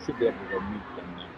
Should be able to go meet them now.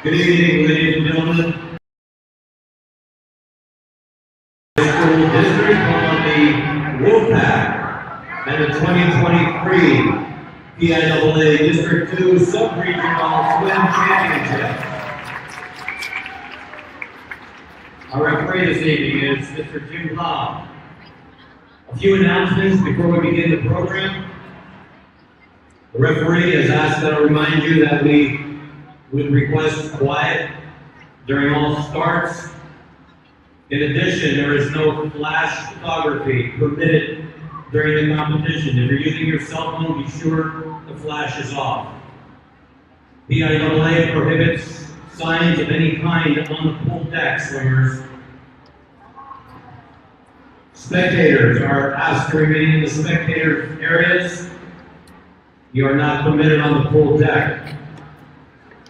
Good evening, ladies and gentlemen. School District on the Wolfpack and the 2023 PIAA District 2 Sub-Regional Swim Championship. Our referee this evening is Mr. Jim Cobb. A few announcements before we begin the program. The referee has asked that I remind you that we would request quiet during all starts. In addition, there is no flash photography permitted during the competition. If you're using your cell phone, be sure the flash is off. PIAA prohibits signs of any kind on the pool deck, swimmers. Spectators are asked to remain in the spectator areas. You are not permitted on the pool deck.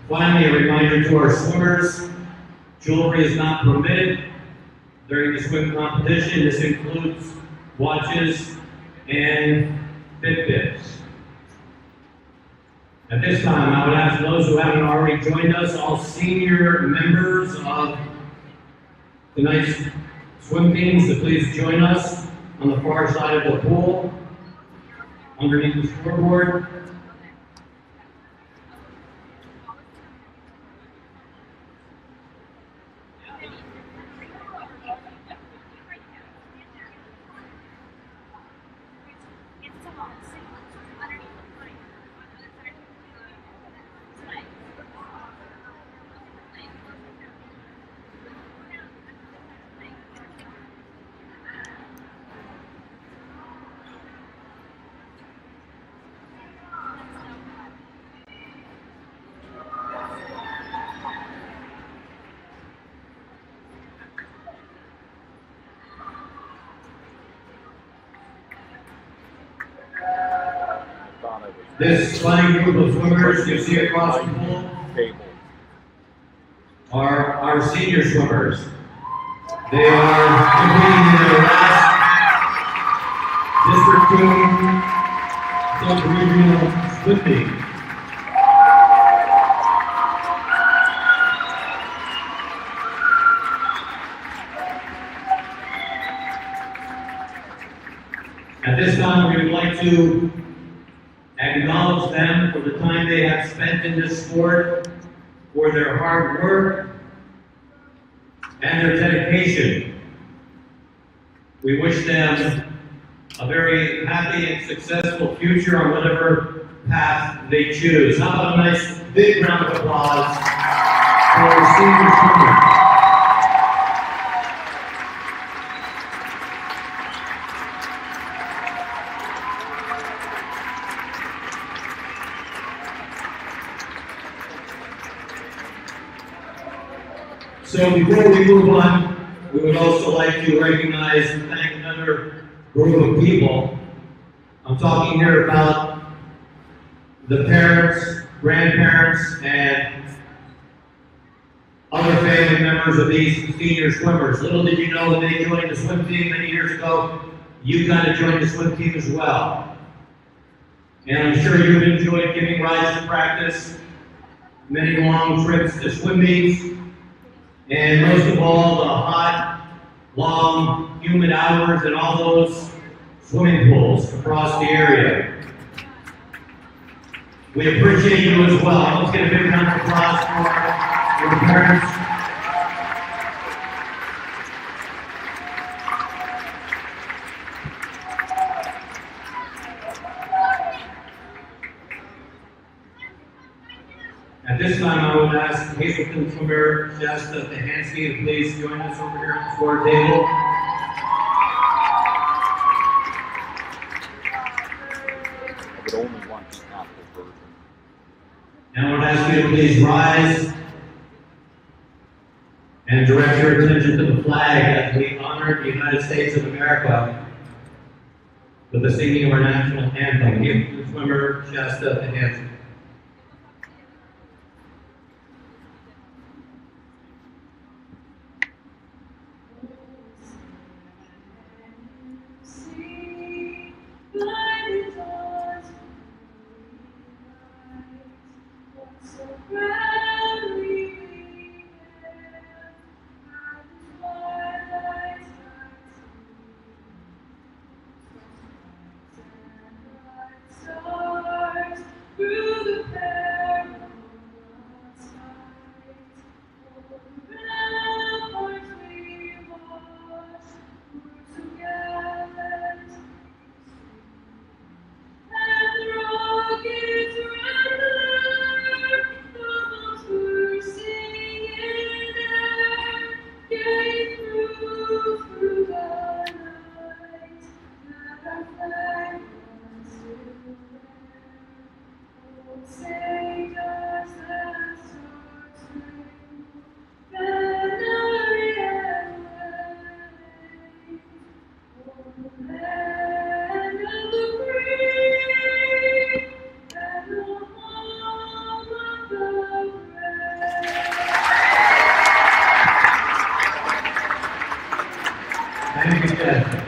Finally, a reminder to our swimmers, jewelry is not permitted during the swim competition. This includes watches and Fitbits. At this time, I would ask those who haven't already joined us, all senior members of tonight's swim teams, to please join us on the far side of the pool, underneath the scoreboard. This flying group of swimmers you see across the pool are our senior swimmers. They are competing in their last District 2 sub-regional swim meet. At this time, we would like to acknowledge them for the time they have spent in this sport, for their hard work and their dedication. We wish them a very happy and successful future on whatever path they choose. How about a nice big round of applause for our senior swimmers? So before we move on, we would also like to recognize and thank another group of people. I'm talking here about the parents, grandparents, and other family members of these senior swimmers. Little did you know when they joined the swim team many years ago, you got to join the swim team as well. And I'm sure you've enjoyed giving rides to practice, many long trips to swim meets, and most of all, the hot, long, humid hours in all those swimming pools across the area. We appreciate you as well. Let's get a big round of applause for your parents. At this time, I would ask Hazleton swimmer Shasta Tahansky to please join us over here at the floor table. I would only want the apple version. And I would ask you to please rise and direct your attention to the flag as we honor the United States of America with the singing of our national anthem. Give the swimmer Shasta Tahansky. Thank you, Ted.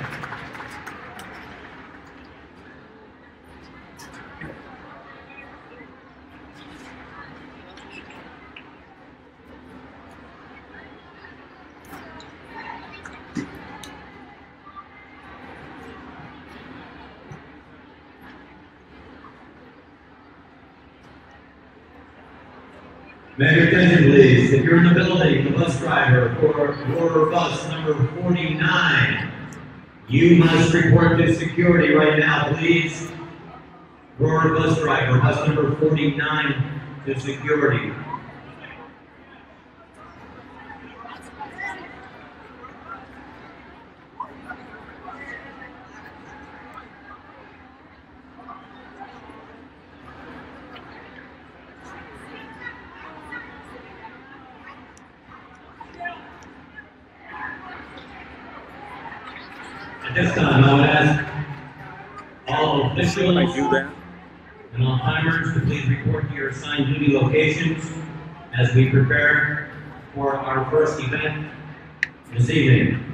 May your attention, please. If you're in the building, the bus driver for your bus number 49, you must report to security right now, please. Your bus driver, bus number 49, to security. At this time, I would ask all officials and all timers to please report to your assigned duty locations as we prepare for our first event this evening.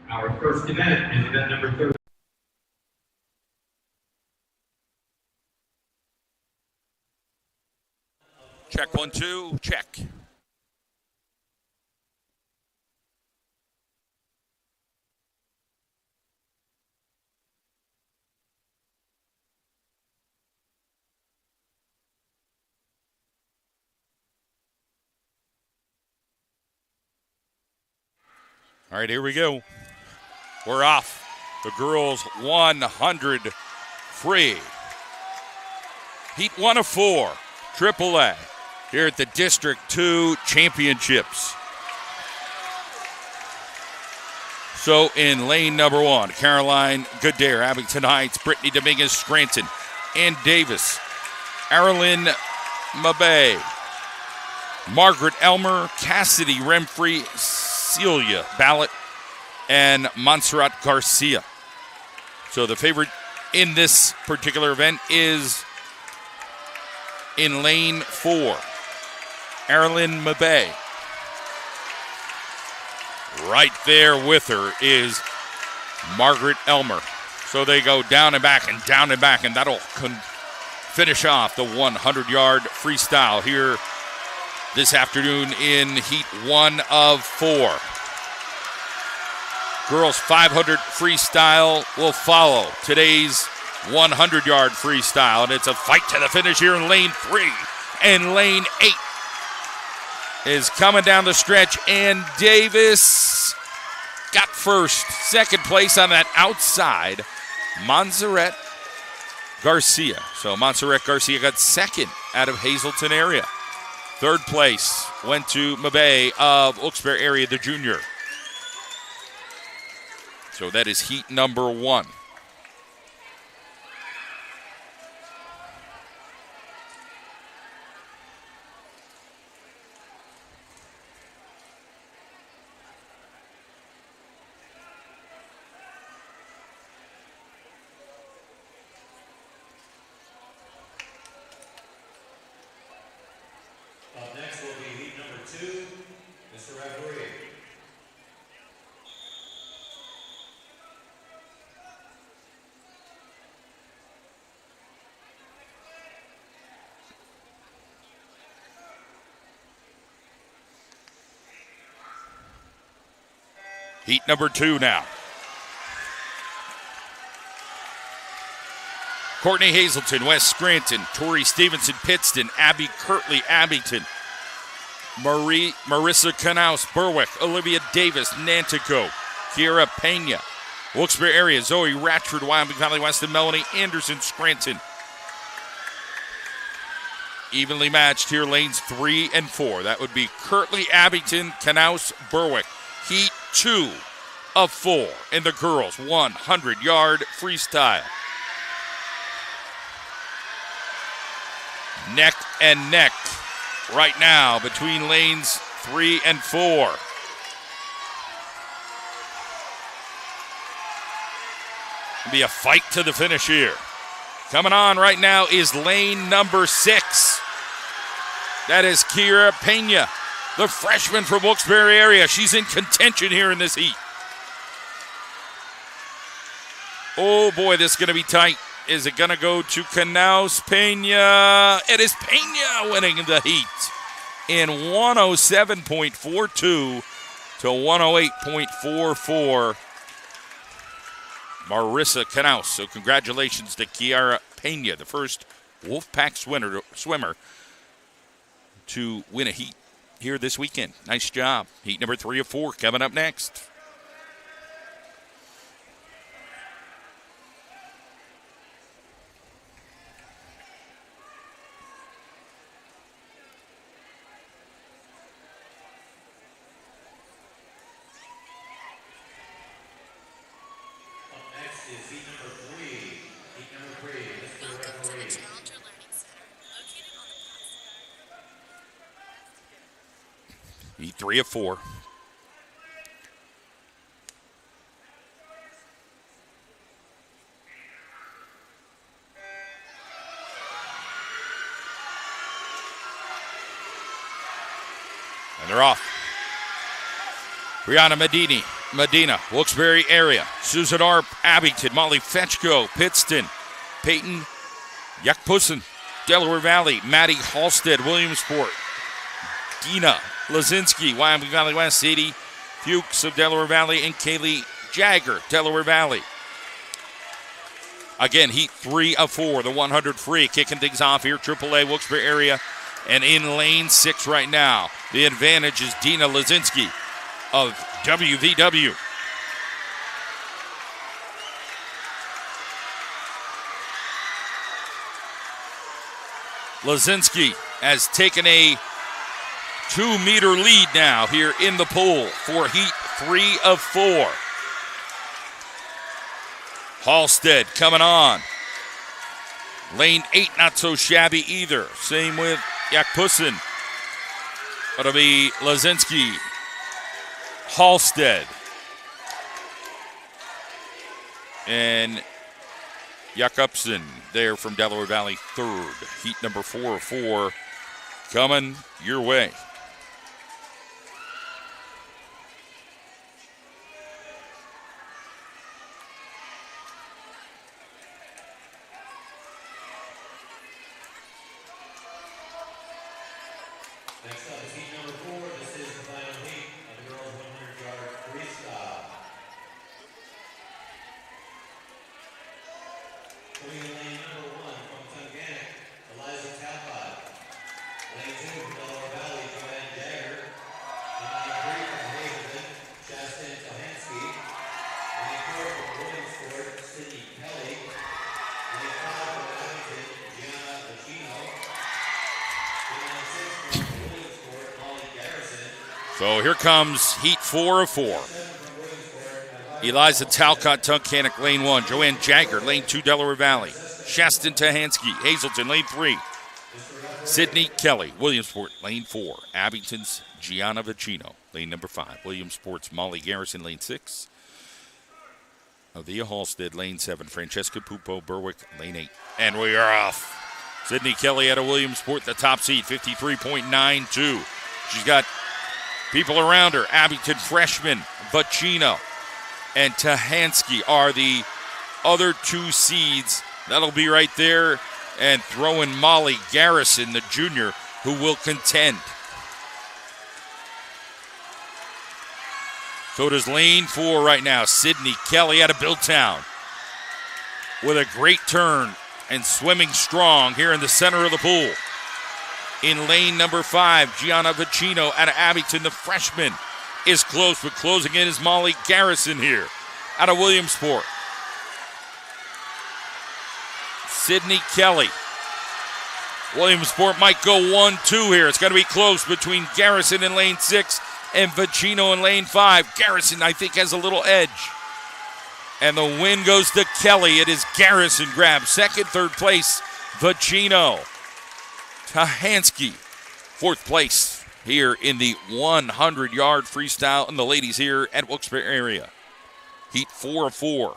Our first event is event number 30. Check 1, 2, check. All right, here we go. We're off. The girls 100 free. Heat 1 of 4, AAA, here at the District 2 Championships. So in lane number 1, Caroline Goodare, Abington Heights, Brittany Dominguez, Scranton, Ann Davis, Arilyn Mabay, Margaret Elmer, Cassidy Remfrey, Celia Ballot, and Montserrat Garcia. So the favorite in this particular event is in lane 4, Arilyn Mabay. Right there with her is Margaret Elmer. So they go down and back, and that'll finish off the 100-yard freestyle here this afternoon in Heat 1 of 4. Girls 500 freestyle will follow today's 100-yard freestyle, and it's a fight to the finish here in lane 3. And lane 8 is coming down the stretch, and Davis got first. Second place on that outside, Montserrat Garcia. So Montserrat Garcia got second out of Hazleton area. Third place went to Mabay of Wilkes-Barre area, the junior. So that is heat number 1. Up next will be heat number 2, Mr. Referee. Heat number 2 now. Courtney Hazleton, West Scranton, Tori Stevenson, Pittston, Abby Kirtley, Abington, Marissa Knaus, Berwick, Olivia Davis, Nantico, Kiera Pena, Wilkes-Barre area, Zoe Ratchford, Wyoming Valley West, and Melanie Anderson, Scranton. Evenly matched here, lanes 3 and 4. That would be Kirtley, Abington, Knaus, Berwick. Heat 2 of 4 in the girls' 100-yard freestyle. Neck and neck right now between lanes 3 and 4. It'll be a fight to the finish here. Coming on right now is lane number 6. That is Kiera Pena, the freshman from Wilkes-Barre area. She's in contention here in this heat. Oh boy, this is going to be tight. Is it going to go to Knaus Pena? It is Pena winning the heat in 107.42 to 108.44. Marissa Knaus. So congratulations to Kiara Pena, the first Wolfpack swimmer to win a heat here this weekend. Nice job. Heat number 3 of 4 coming up next. Heat 3 of 4. And they're off. Brianna Medina, Wilkes-Barre area. Susan Arp, Abington, Molly Fetchko, Pittston, Peyton Yakpussen, Delaware Valley, Maddie Halstead, Williamsport. Dina Lazinski, Wyoming Valley West. Sadie Fuchs of Delaware Valley, and Kaylee Jagger, Delaware Valley. Again, heat 3 of 4, the 100 free. Kicking things off here, AAA, Wilkes-Barre area. And in lane 6 right now, the advantage is Dina Lazinski of WVW. Lazinski has taken a 2-meter lead now here in the pool for heat 3 of 4. Halstead coming on. Lane 8 not so shabby either. Same with Yakpusin. It'll be Lazinski, Halstead, and Jakobsen there from Delaware Valley third. Heat number 4 of 4 coming your way. Next up is heat number 4. This is the final heat of the girls' 100-yard freestyle. Coming in lane number 1 from Tunganic, Eliza Talcott. Lane 2 from Delaware Valley, Joanne Jagger. In lane 3 from Hazelton, Shastin Tohansky. Lane 4 from Williamsport, Sydney Kelly. Lane 5 from Abington, Gianna Bacino. In lane 6 from So here comes heat 4 of 4. Eliza Talcott, Tunkhannock, lane 1. Joanne Jagger, lane 2, Delaware Valley. Shastin Tahansky, Hazelton, lane 3. Sydney Kelly, Williamsport, lane 4. Abington's Gianna Vicino, lane number 5. Williamsport's Molly Garrison, lane 6. Avia Halstead, lane 7. Francesca Pupo Berwick, lane 8. And we are off. Sydney Kelly out of Williamsport, the top seed, 53.92. She's got people around her. Abington freshman, Bacino, and Tahansky are the other 2 seeds. That'll be right there. And throw in Molly Garrison, the junior, who will contend. So does lane 4 right now. Sydney Kelly out of Billtown with a great turn and swimming strong here in the center of the pool. In lane number 5, Gianna Vicino out of Abington, the freshman, is close, but closing in is Molly Garrison here out of Williamsport. Sydney Kelly. Williamsport might go 1-2 here. It's going to be close between Garrison in lane 6 and Vicino in lane 5. Garrison, I think, has a little edge. And the win goes to Kelly. It is Garrison grabs second, third place, Vicino. Tahansky, 4th place here in the 100-yard freestyle, and the ladies here at Wilkes-Barre area. Heat 4 of 4.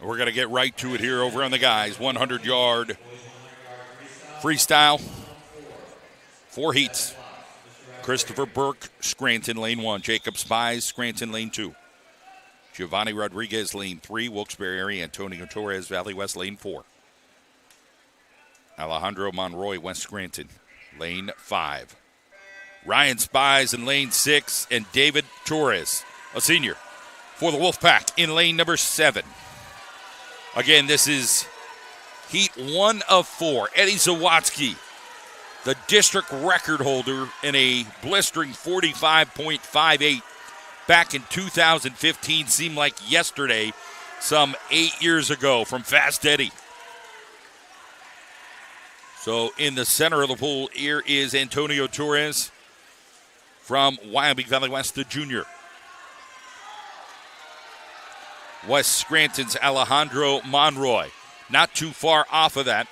We're going to get right to it here over on the guys. 100-yard freestyle. 4 heats. Christopher Burke, Scranton, lane 1. Jacob Spies, Scranton, lane 2. Giovanni Rodriguez, lane 3. Wilkes-Barre area. Antonio Torres, Valley West, lane 4. Alejandro Monroy, West Scranton, lane 5. Ryan Spies in lane 6. And David Torres, a senior, for the Wolfpack in lane number 7. Again, this is heat 1 of 4. Eddie Zawatsky, the district record holder in a blistering 45.58 back in 2015. Seemed like yesterday, some 8 years ago from Fast Eddie. So in the center of the pool, here is Antonio Torres from Wyoming Valley West, the junior. West Scranton's Alejandro Monroy, not too far off of that.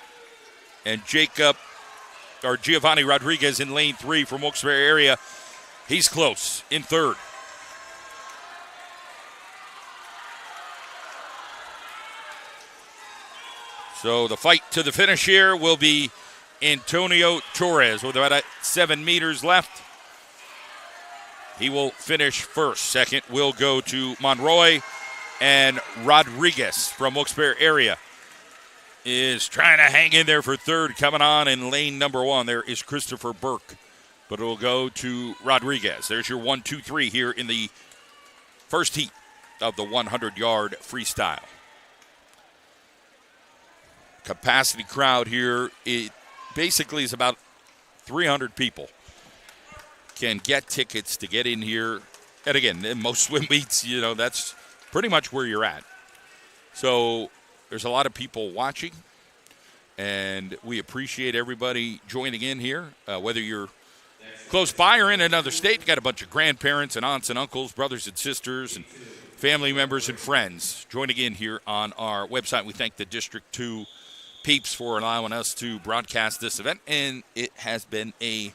And Giovanni Rodriguez in lane 3 from Wilkes-Barre area. He's close in third. So the fight to the finish here will be Antonio Torres with about 7 meters left. He will finish first. Second will go to Monroy, and Rodriguez from Wilkes-Barre area is trying to hang in there for third. Coming on in lane number 1, there is Christopher Burke, but it will go to Rodriguez. There's your 1, 2, 3 here in the first heat of the 100-yard freestyle. Capacity crowd here, it basically is about 300 people can get tickets to get in here. And again, in most swim meets, that's pretty much where you're at. So there's a lot of people watching, and we appreciate everybody joining in here, whether you're close by or in another state. You got a bunch of grandparents and aunts and uncles, brothers and sisters, and family members and friends joining in here on our website. We thank the District 2 peeps for allowing us to broadcast this event, and it has been a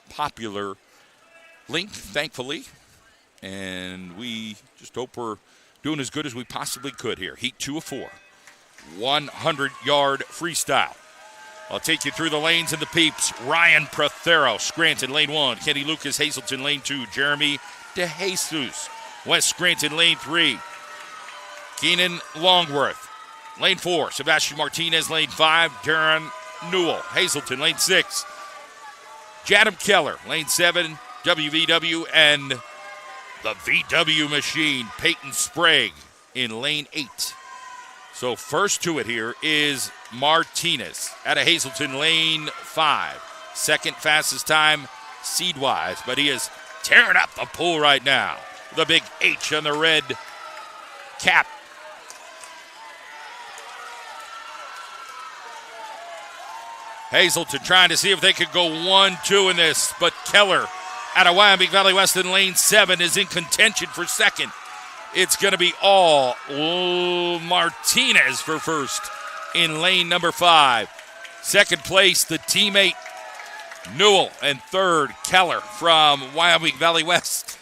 popular link, thankfully, and we just hope we're doing as good as we possibly could here. Heat 2 of 4, 100-yard freestyle. I'll take you through the lanes and the peeps. Ryan Prothero, Scranton, lane 1. Kenny Lucas, Hazelton, lane 2. Jeremy DeJesus, West Scranton, lane 3. Keenan Longworth, lane 4. Sebastian Martinez, lane 5. Darren Newell, Hazelton, lane 6. Jadam Keller, lane 7. WVW, and the VW machine, Peyton Sprague, in lane 8. So first to it here is Martinez out of Hazelton, lane 5. Second fastest time seed-wise, but he is tearing up the pool right now. The big H on the red cap. Hazelton trying to see if they could go 1-2 in this, but Keller out of Wyoming Valley West in lane 7 is in contention for second. It's going to be all Martinez for first in lane number 5. Second place, the teammate Newell, and third, Keller from Wyoming Valley West.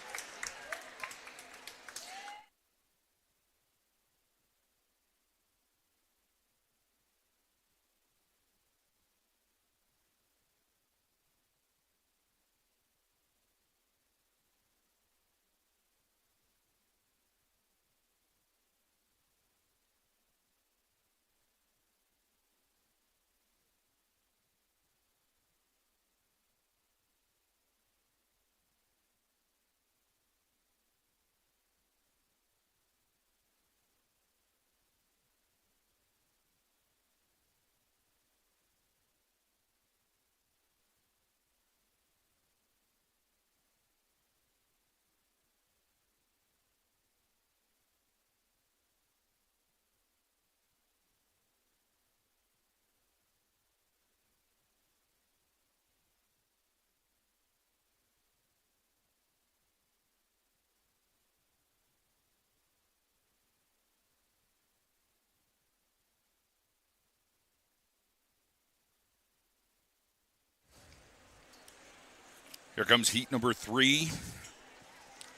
Here comes heat number 3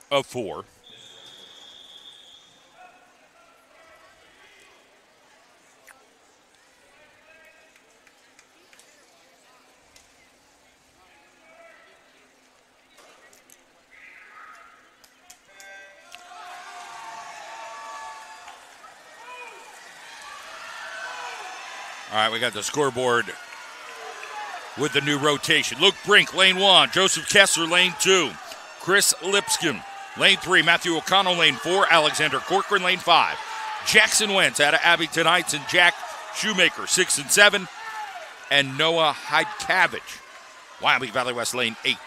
of 4. All right, we got the scoreboard with the new rotation. Luke Brink, lane 1. Joseph Kessler, lane 2. Chris Lipscomb, lane 3. Matthew O'Connell, lane 4. Alexander Corcoran, lane 5. Jackson Wentz out of Abington Heights, and Jack Shoemaker, 6 and 7. And Noah Heidkavich, Wyoming Valley West, lane 8.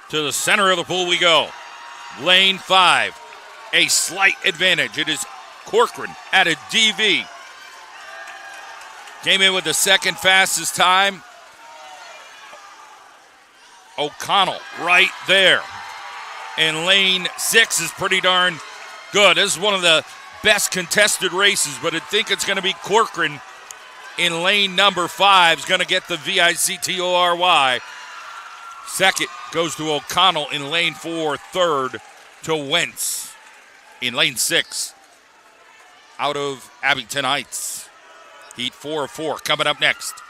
To the center of the pool we go. Lane 5, a slight advantage. It is Corcoran out of DV. Came in with the second fastest time. O'Connell right there. And lane 6 is pretty darn good. This is one of the best contested races, but I think it's going to be Corcoran in lane number 5 is going to get the VICTORY. Second goes to O'Connell in lane 4. Third to Wentz in lane 6 out of Abington Heights. Heat 4 of 4 coming up next.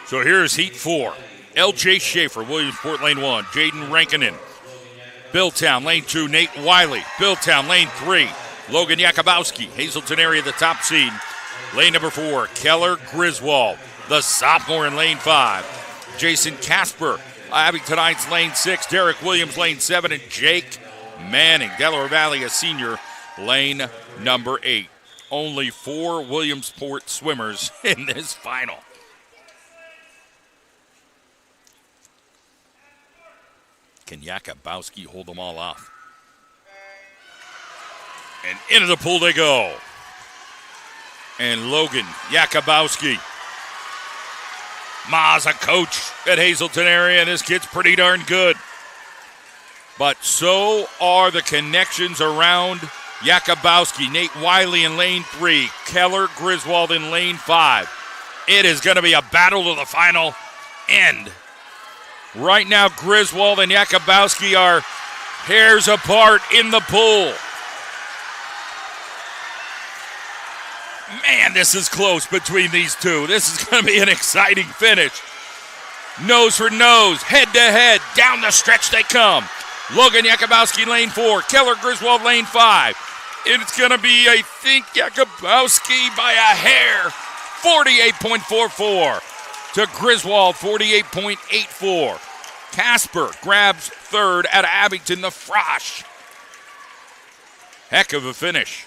So here's Heat 4. L.J. Schaefer, Williamsport, lane 1. Jaden Rankinen. Billtown, lane 2. Nate Wiley. Billtown, lane 3. Logan Yakubowski, Hazelton area, the top seed. Lane number 4, Keller Griswold, the sophomore in lane 5. Jason Casper, Abington Heights, lane 6. Derek Williams, lane 7. And Jake Manning, Delaware Valley, a senior, lane number 8. Only 4 Williamsport swimmers in this final. Can Yakubowski hold them all off? And into the pool they go. And Logan Yakubowski. Ma's a coach at Hazelton area, and this kid's pretty darn good. But so are the connections around Yakubowski. Nate Wiley in lane 3. Keller Griswold in lane 5. It is going to be a battle to the final end. Right now, Griswold and Yakubowski are hairs apart in the pool. Man, this is close between these two. This is going to be an exciting finish. Nose for nose, head to head, down the stretch they come. Logan Yakubowski, lane 4. Keller Griswold, lane 5. It's going to be, I think, Yakubowski by a hair. 48.44 to Griswold, 48.84. Casper grabs third at Abington, the Frosh. Heck of a finish.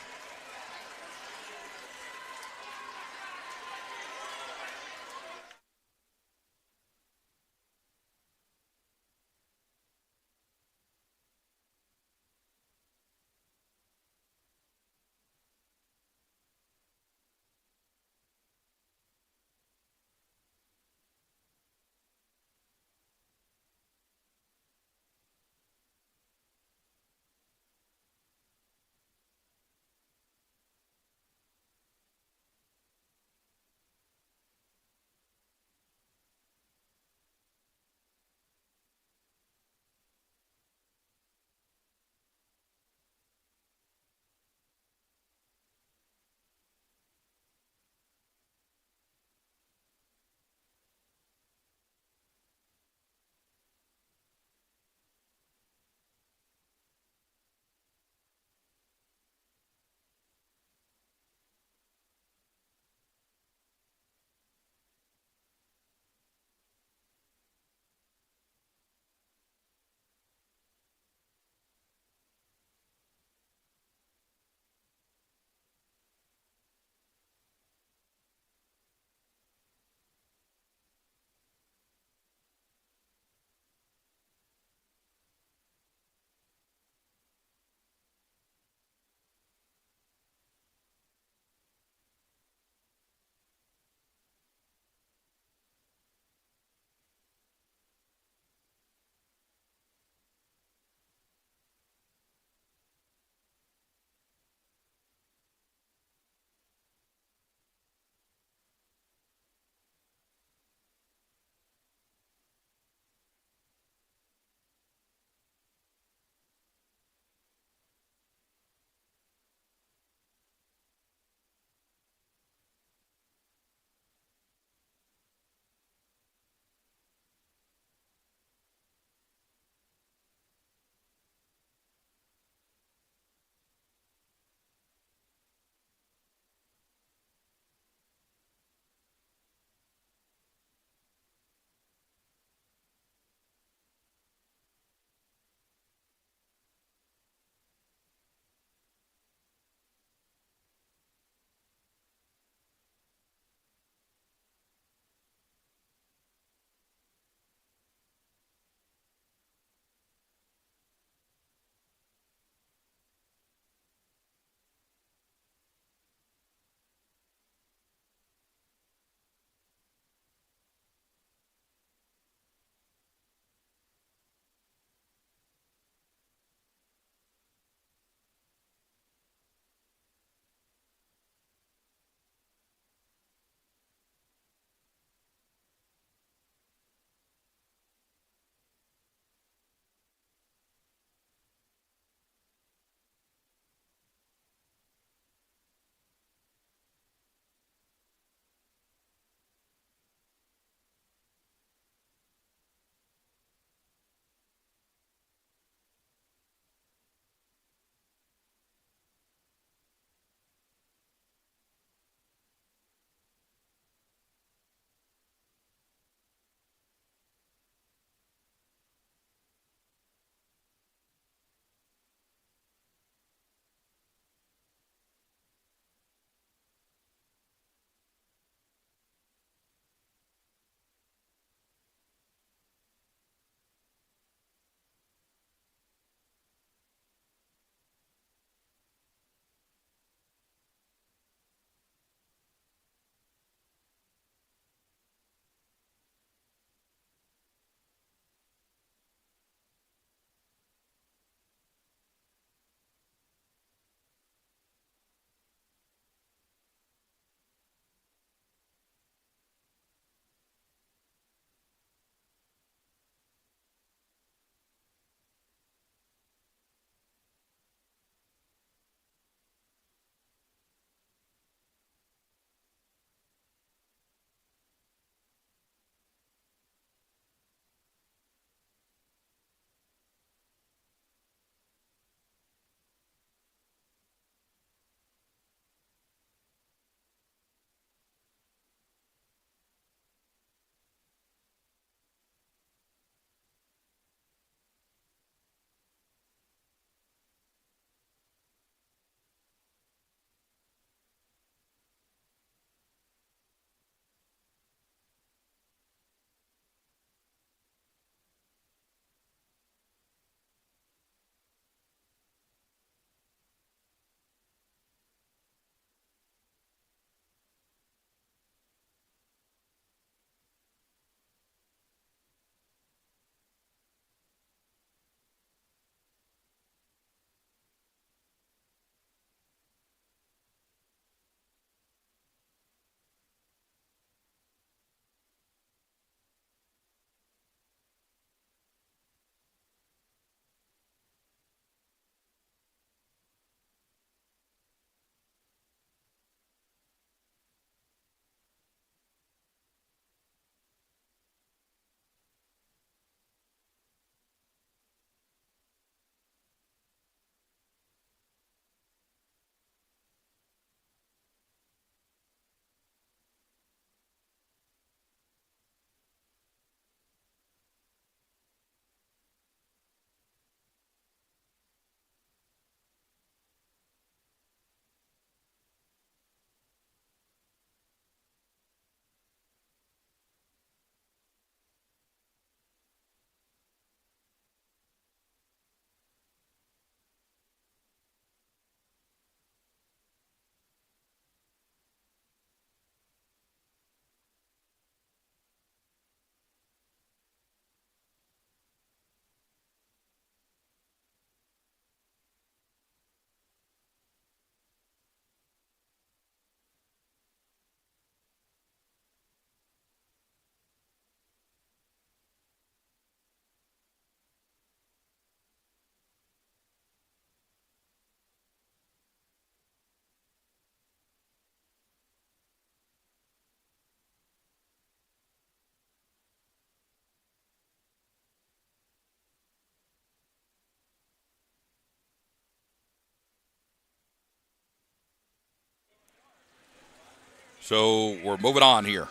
So we're moving on here.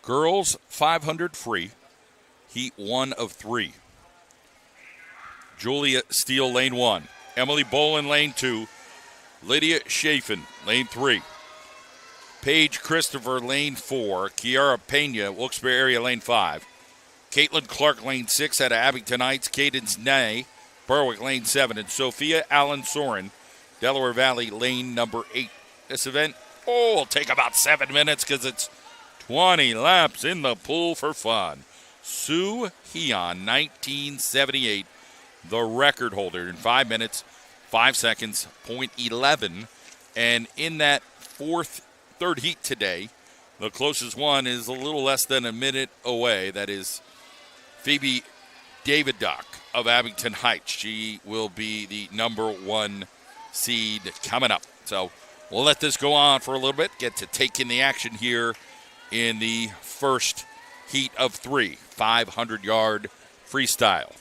Girls 500 free, heat 1 of 3. Julia Steele, lane 1. Emily Bolin, lane 2. Lydia Chafin, lane 3. Paige Christopher, lane 4. Kiara Pena, Wilkes-Barre area, lane 5. Caitlin Clark, lane 6, out of Abington Heights. Cadence Nay, Berwick, lane 7. And Sophia Allen Soren, Delaware Valley, lane number 8. This event, will take about 7 minutes because it's 20 laps in the pool for fun. Sue Heon, 1978, the record holder in 5 minutes, 5 seconds, .11. And in that third heat today, the closest one is a little less than a minute away. That is Phoebe Davidoff of Abington Heights. She will be the number 1 seed coming up. So we'll let this go on for a little bit, get to take in the action here in the first heat of 3, 500-yard freestyle.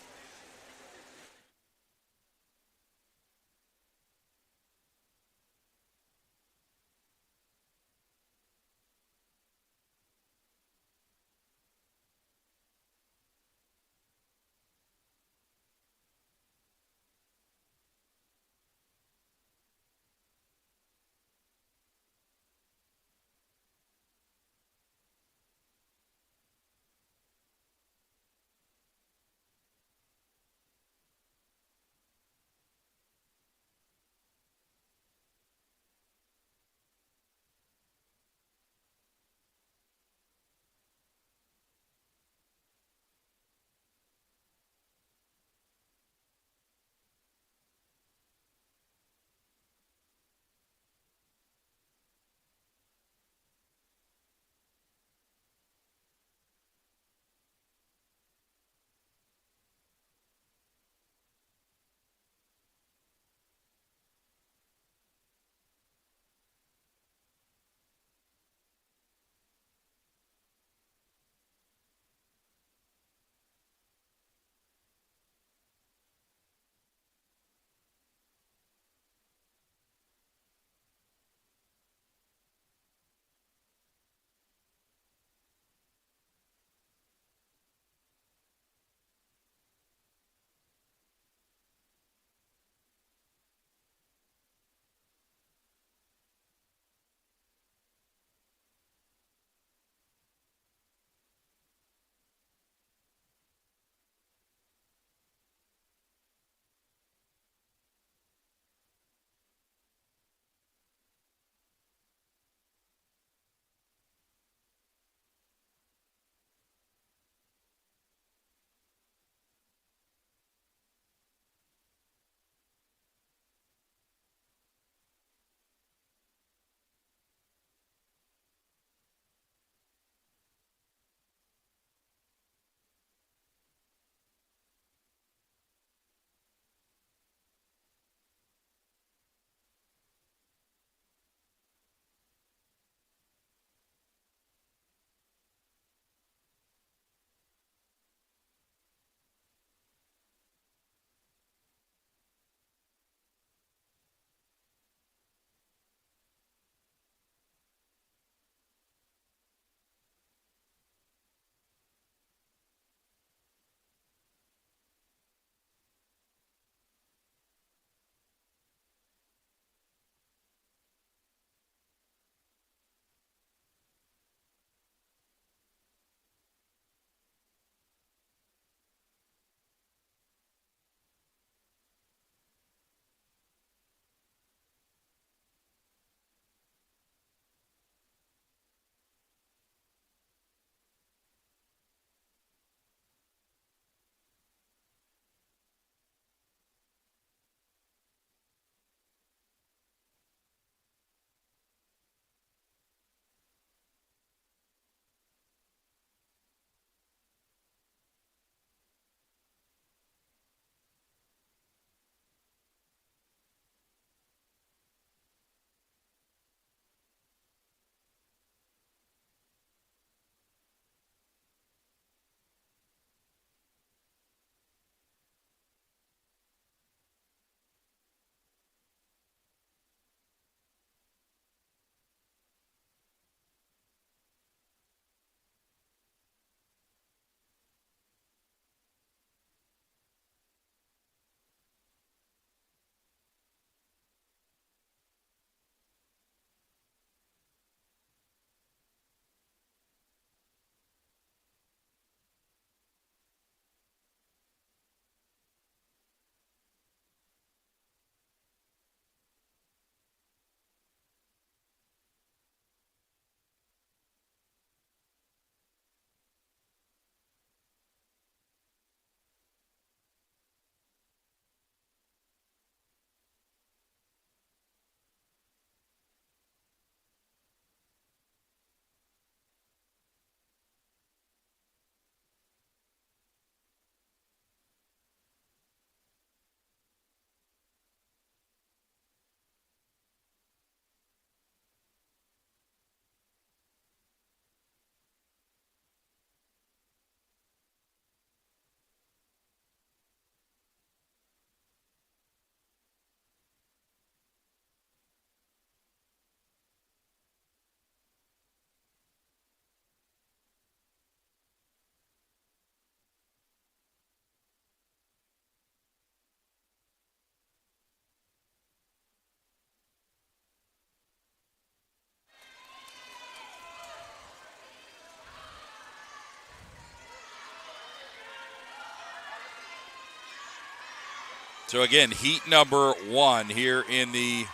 So again, heat number 1 here in the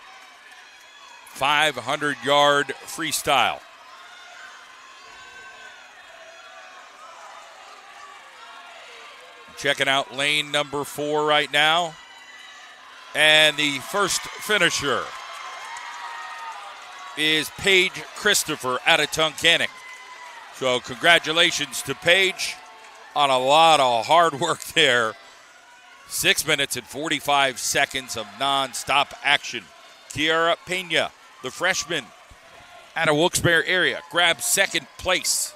500-yard freestyle. Checking out lane number 4 right now. And the first finisher is Paige Christopher out of Tunkhannock. So congratulations to Paige on a lot of hard work there. 6 minutes and 45 seconds of non-stop action. Kiara Pena, the freshman out of Wilkes-Barre area, grabs second place.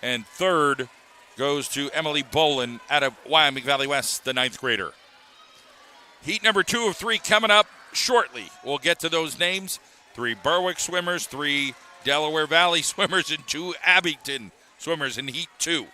And third goes to Emily Bolin out of Wyoming Valley West, the 9th grader. Heat number 2 of 3 coming up shortly. We'll get to those names. 3 Berwick swimmers, 3 Delaware Valley swimmers, and 2 Abington swimmers in Heat 2.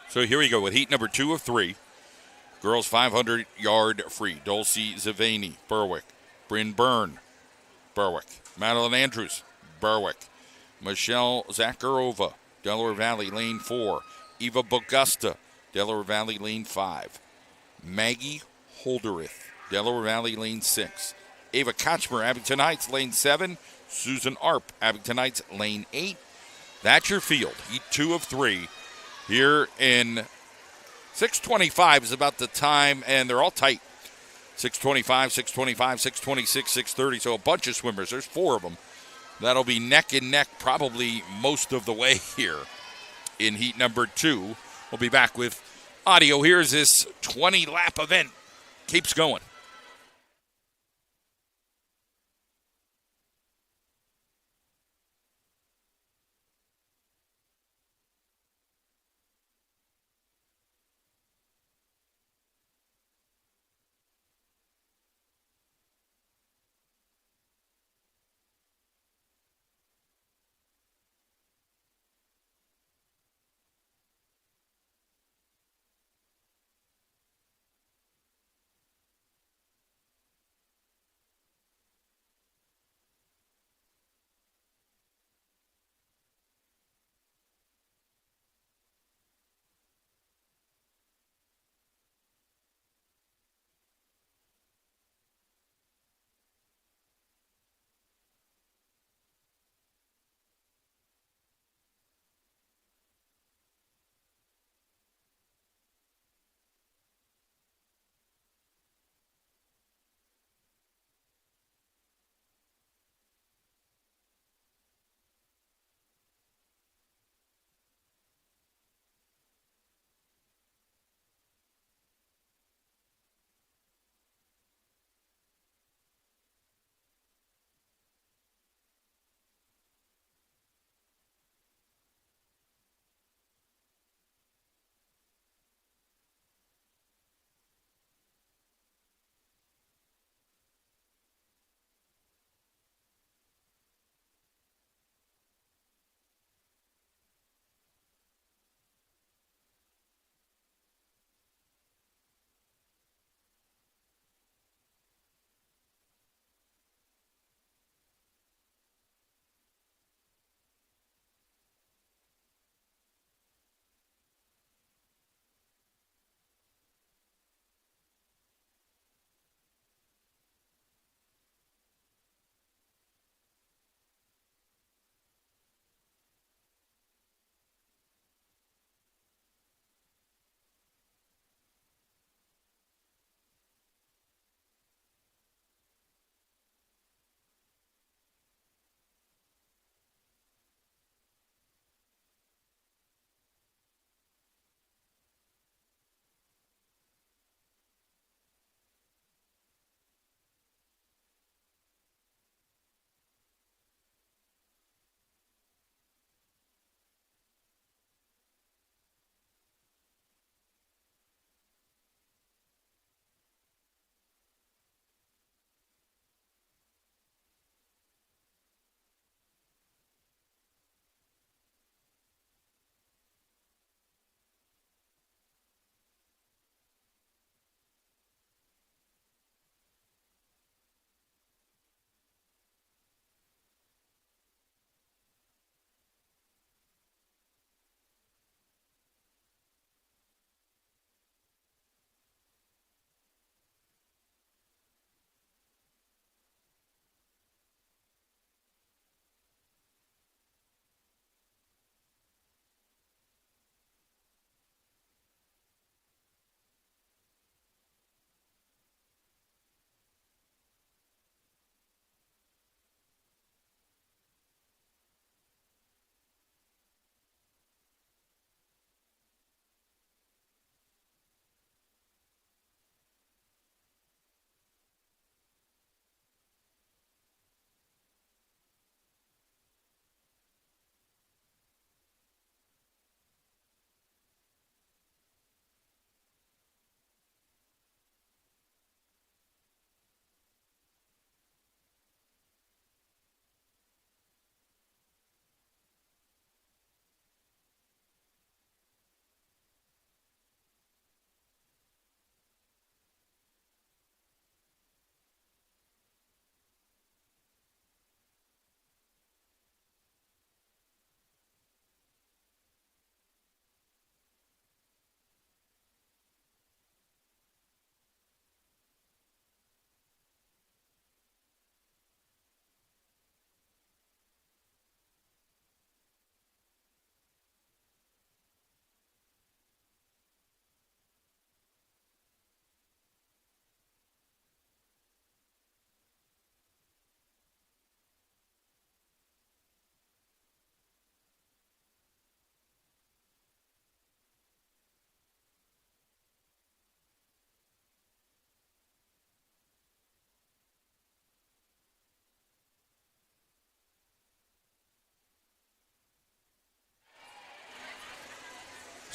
So here we go with heat number 2 of 3. Girls 500-yard free. Dulcie Zavani, Berwick. Bryn Byrne, Berwick. Madeline Andrews, Berwick. Michelle Zakharova, Delaware Valley, lane 4. Eva Bogusta, Delaware Valley, lane 5. Maggie Holderith, Delaware Valley, lane 6. Ava Kochmer, Abington Heights, lane 7. Susan Arp, Abington Heights, lane 8. That's your field. Heat 2 of 3 here in 6:25 is about the time, and they're all tight. 6:25, 6:25, 6:26, 6:30. So a bunch of swimmers. There's 4 of them. That'll be neck and neck probably most of the way here in heat number 2. We'll be back with audio. Here's this 20-lap event. Keeps going.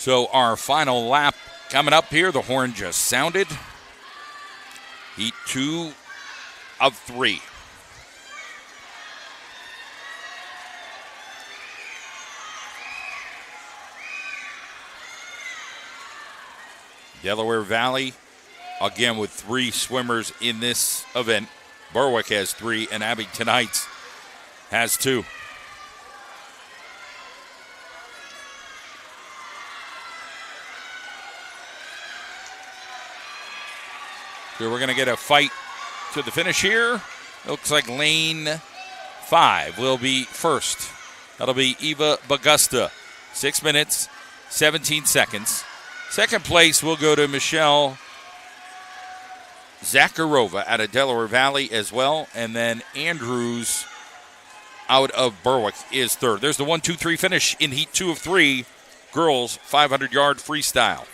So our final lap coming up here. The horn just sounded. Heat 2 of 3. Delaware Valley, again with 3 swimmers in this event. Berwick has 3, and Abington Heights has 2. So we're going to get a fight to the finish here. Looks like lane 5 will be first. That'll be Eva Bagusta, 6 minutes, 17 seconds. Second place will go to Michelle Zakharova out of Delaware Valley as well. And then Andrews out of Berwick is third. There's the 1-2-3 finish in Heat 2 of 3, girls 500-yard freestyle.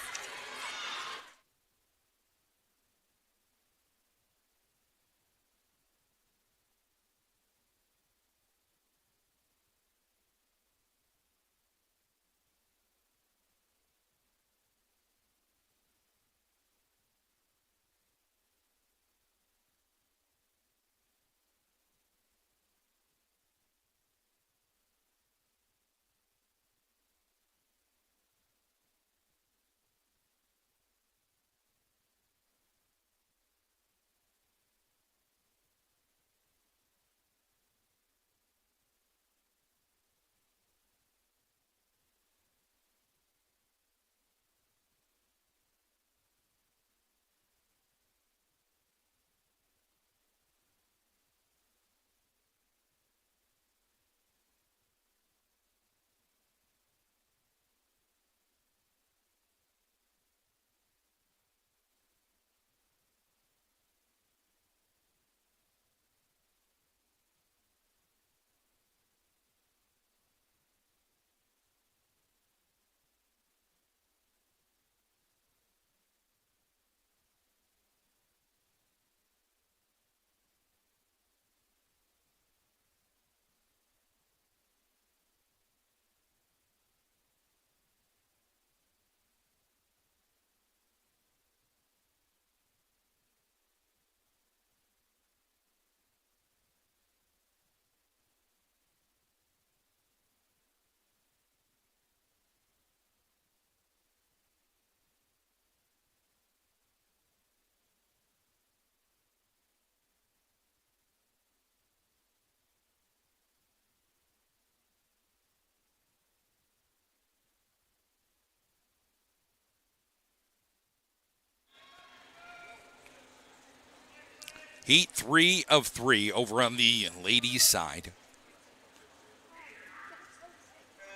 Heat 3 of 3 over on the ladies' side.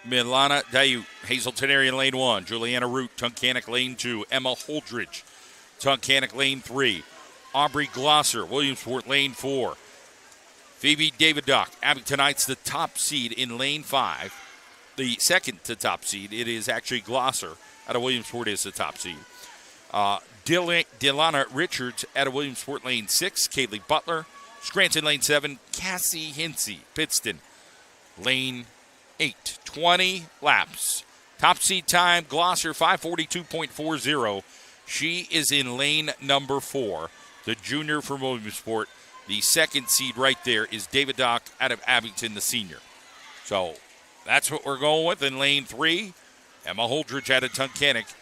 Milana Dayu, Hazelton area lane 1. Juliana Root, Tunkhannock lane 2. Emma Holdridge, Tunkhannock lane 3. Aubrey Glosser, Williamsport lane 4. Phoebe Davidoff, Abington Heights, the top seed in lane 5. The second to top seed, it is actually Glosser out of Williamsport is the top seed. Delana Richards out of Williamsport lane 6. Kaylee Butler, Scranton lane 7. Cassie Hinsey, Pittston lane 8. 20 laps. Top seed time, Glosser 5:42.40. She is in lane number 4. The junior from Williamsport. The second seed right there is David Dock out of Abington, the senior. So that's what we're going with in lane 3. Emma Holdridge out of Tunkhannock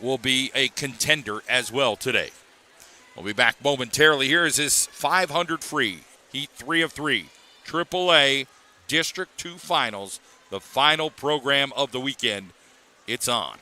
will be a contender as well today. We'll be back momentarily. Here is this 500 free, Heat 3 of 3, AAA District 2 Finals, the final program of the weekend. It's on.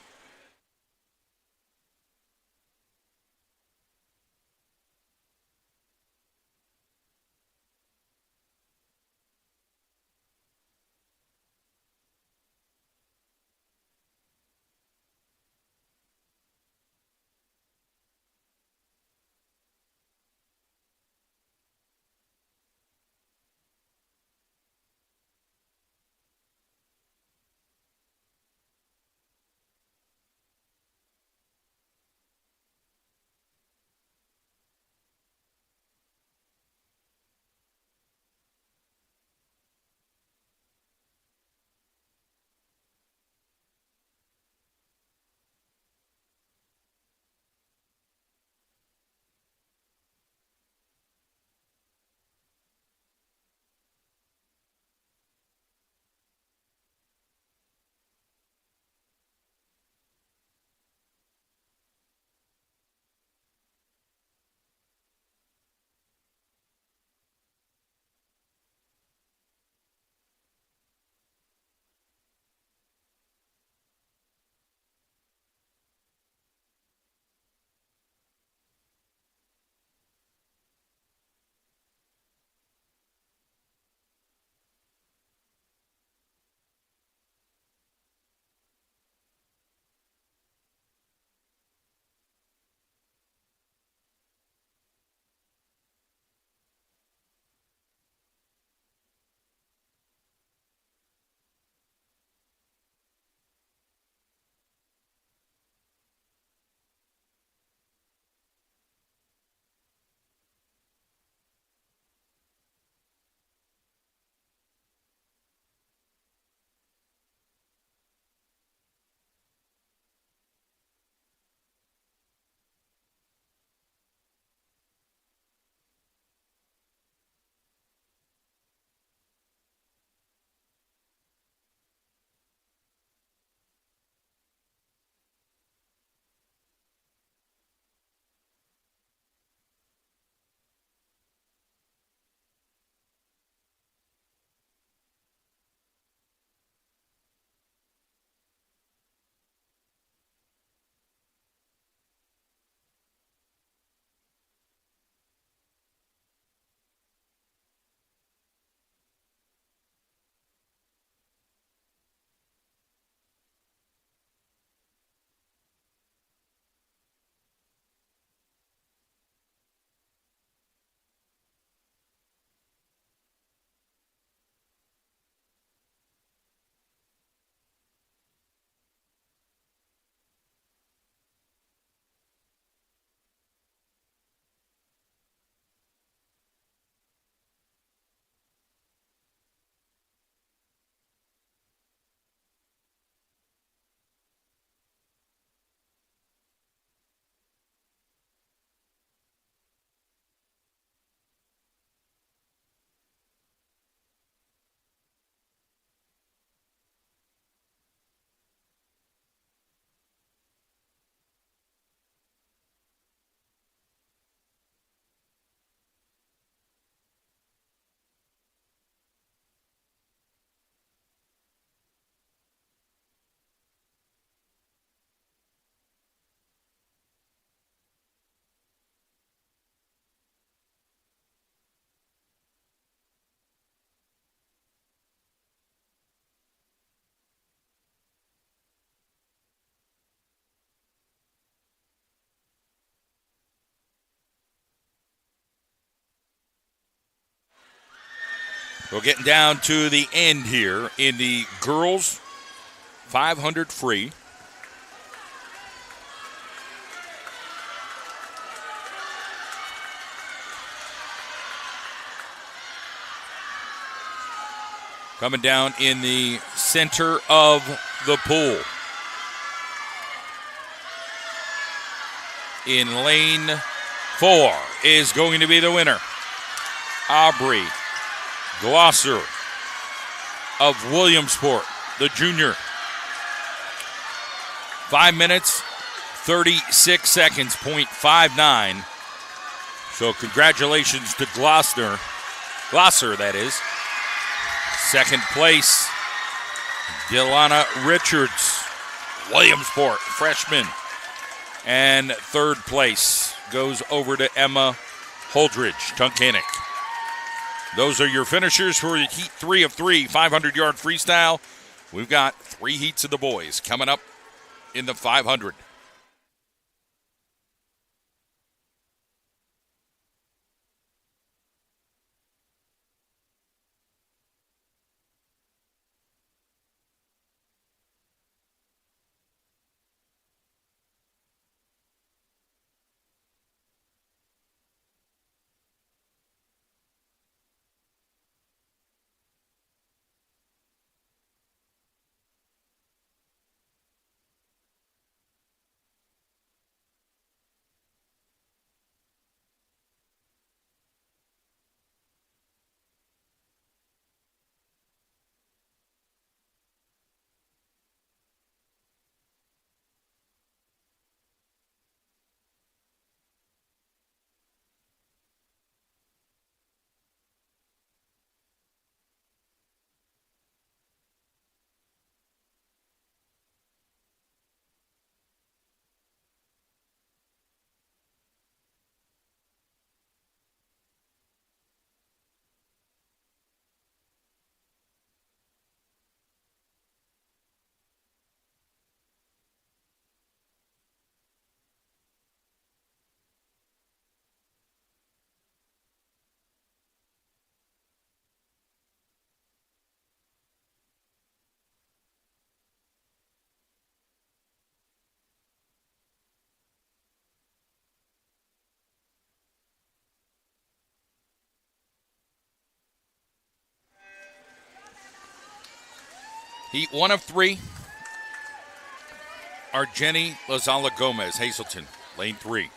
We're getting down to the end here in the girls 500 free. Coming down in the center of the pool. In lane 4 is going to be the winner. Aubrey Glosser of Williamsport, the junior. 5 minutes, 36 seconds, .59. So congratulations to Glosser, that is. Second place, Delana Richards, Williamsport, freshman. And third place goes over to Emma Holdridge, Tunkhannock. Those are your finishers for Heat 3 of 3, 500-yard freestyle. We've got 3 heats of the boys coming up in the 500. Heat 1 of 3 are Jenny Lozala Gomez, Hazleton, lane 3.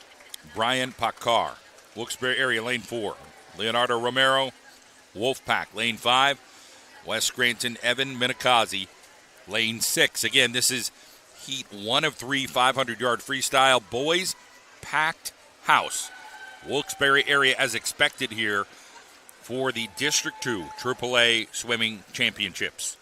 Brian Pakar, Wilkes-Barre area, lane 4. Leonardo Romero, Wolfpack, lane 5. West Scranton, Evan Minikazi, lane 6. Again, this is Heat 1 of 3, 500-yard freestyle. Boys, packed house. Wilkes-Barre area as expected here for the District 2 AAA Swimming Championships.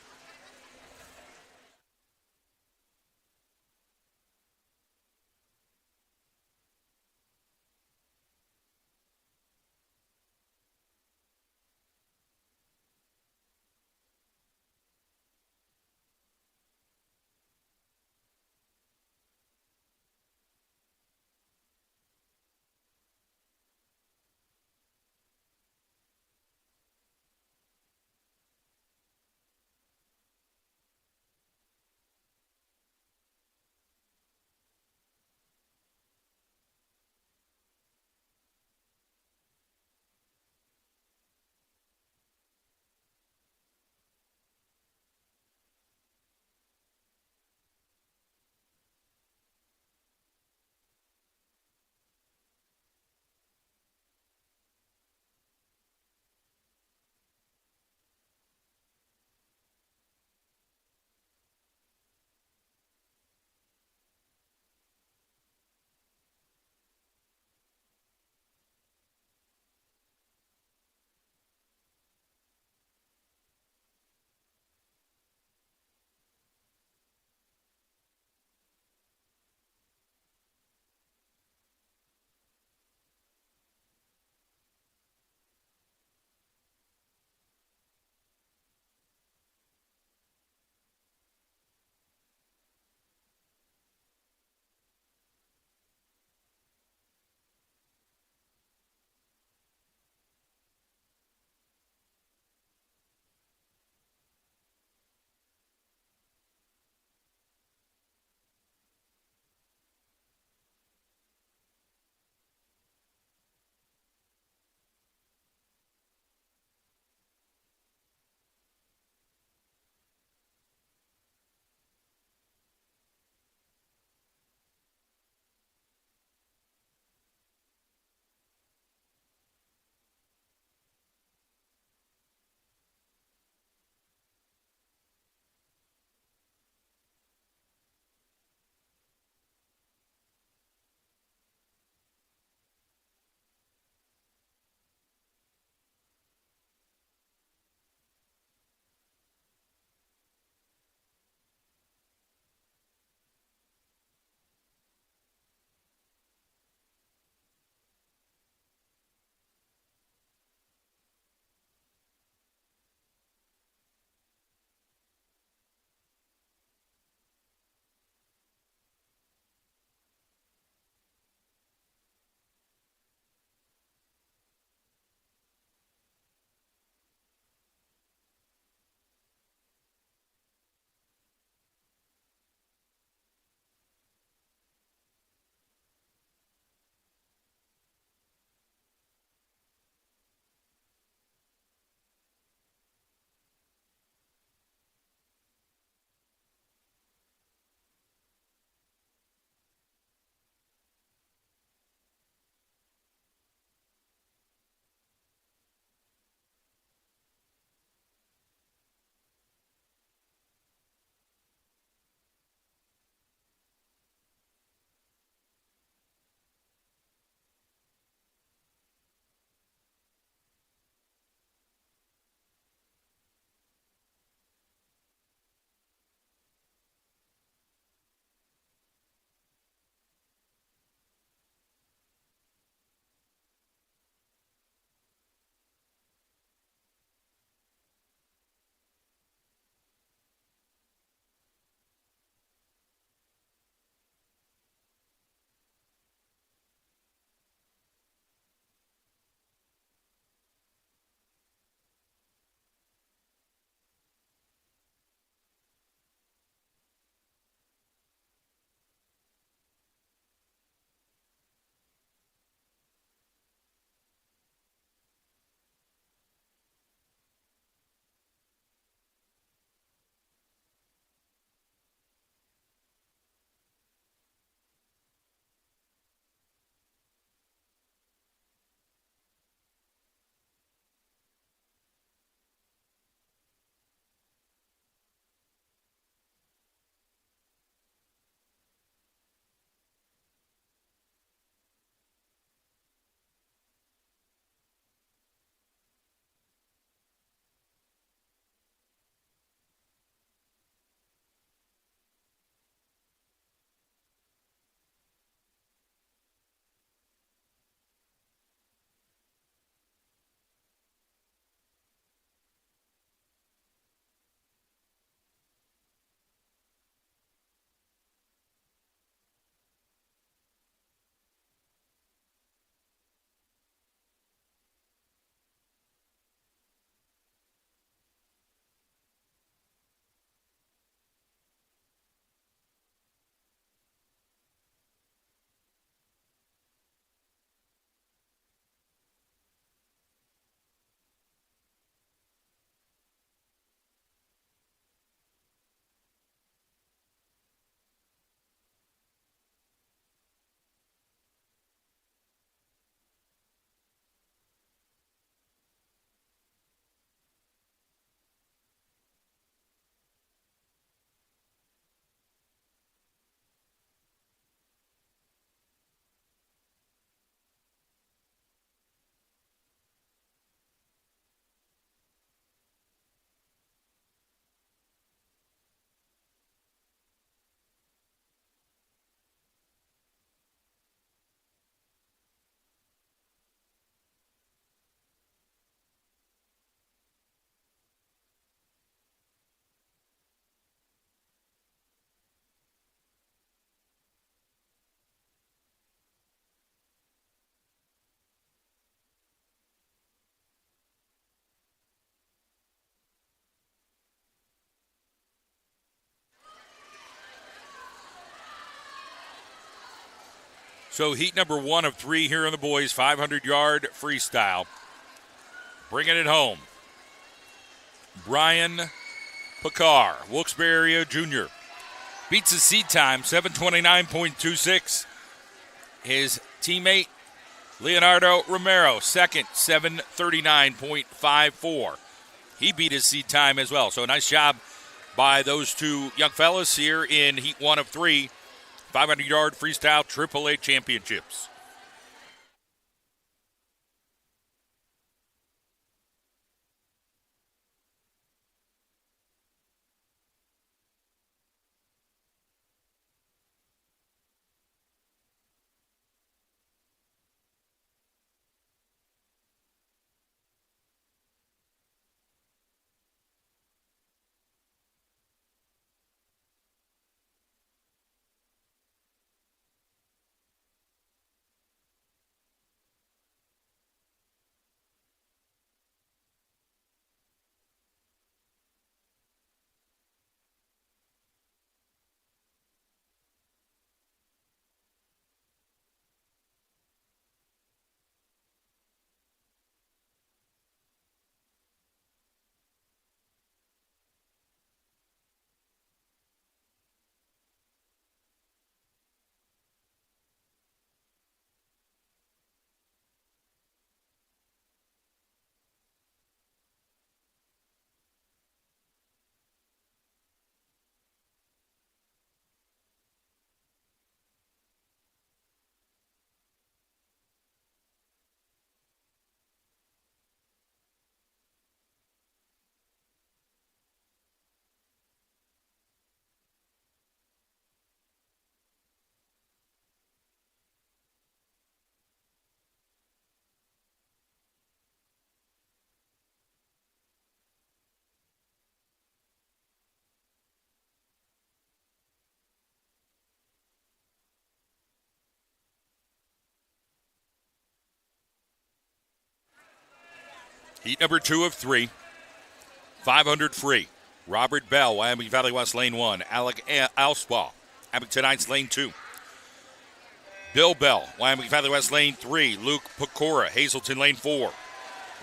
So heat number 1 of 3 here in the boys, 500-yard freestyle. Bringing it home. Brian Picard, Wilkes-Barre area junior. Beats his seat time, 7:29.26. His teammate, Leonardo Romero, second, 7:39.54. He beat his seat time as well. So a nice job by those two young fellas here in heat 1 of 3, 500-yard freestyle AAA championships. Heat number 2 of 3, 500 free. Robert Bell, Wyoming Valley West, lane 1. Alec Alspaw, Abington Heights, lane 2. Bill Bell, Wyoming Valley West, lane 3. Luke Pecora, Hazleton, lane 4.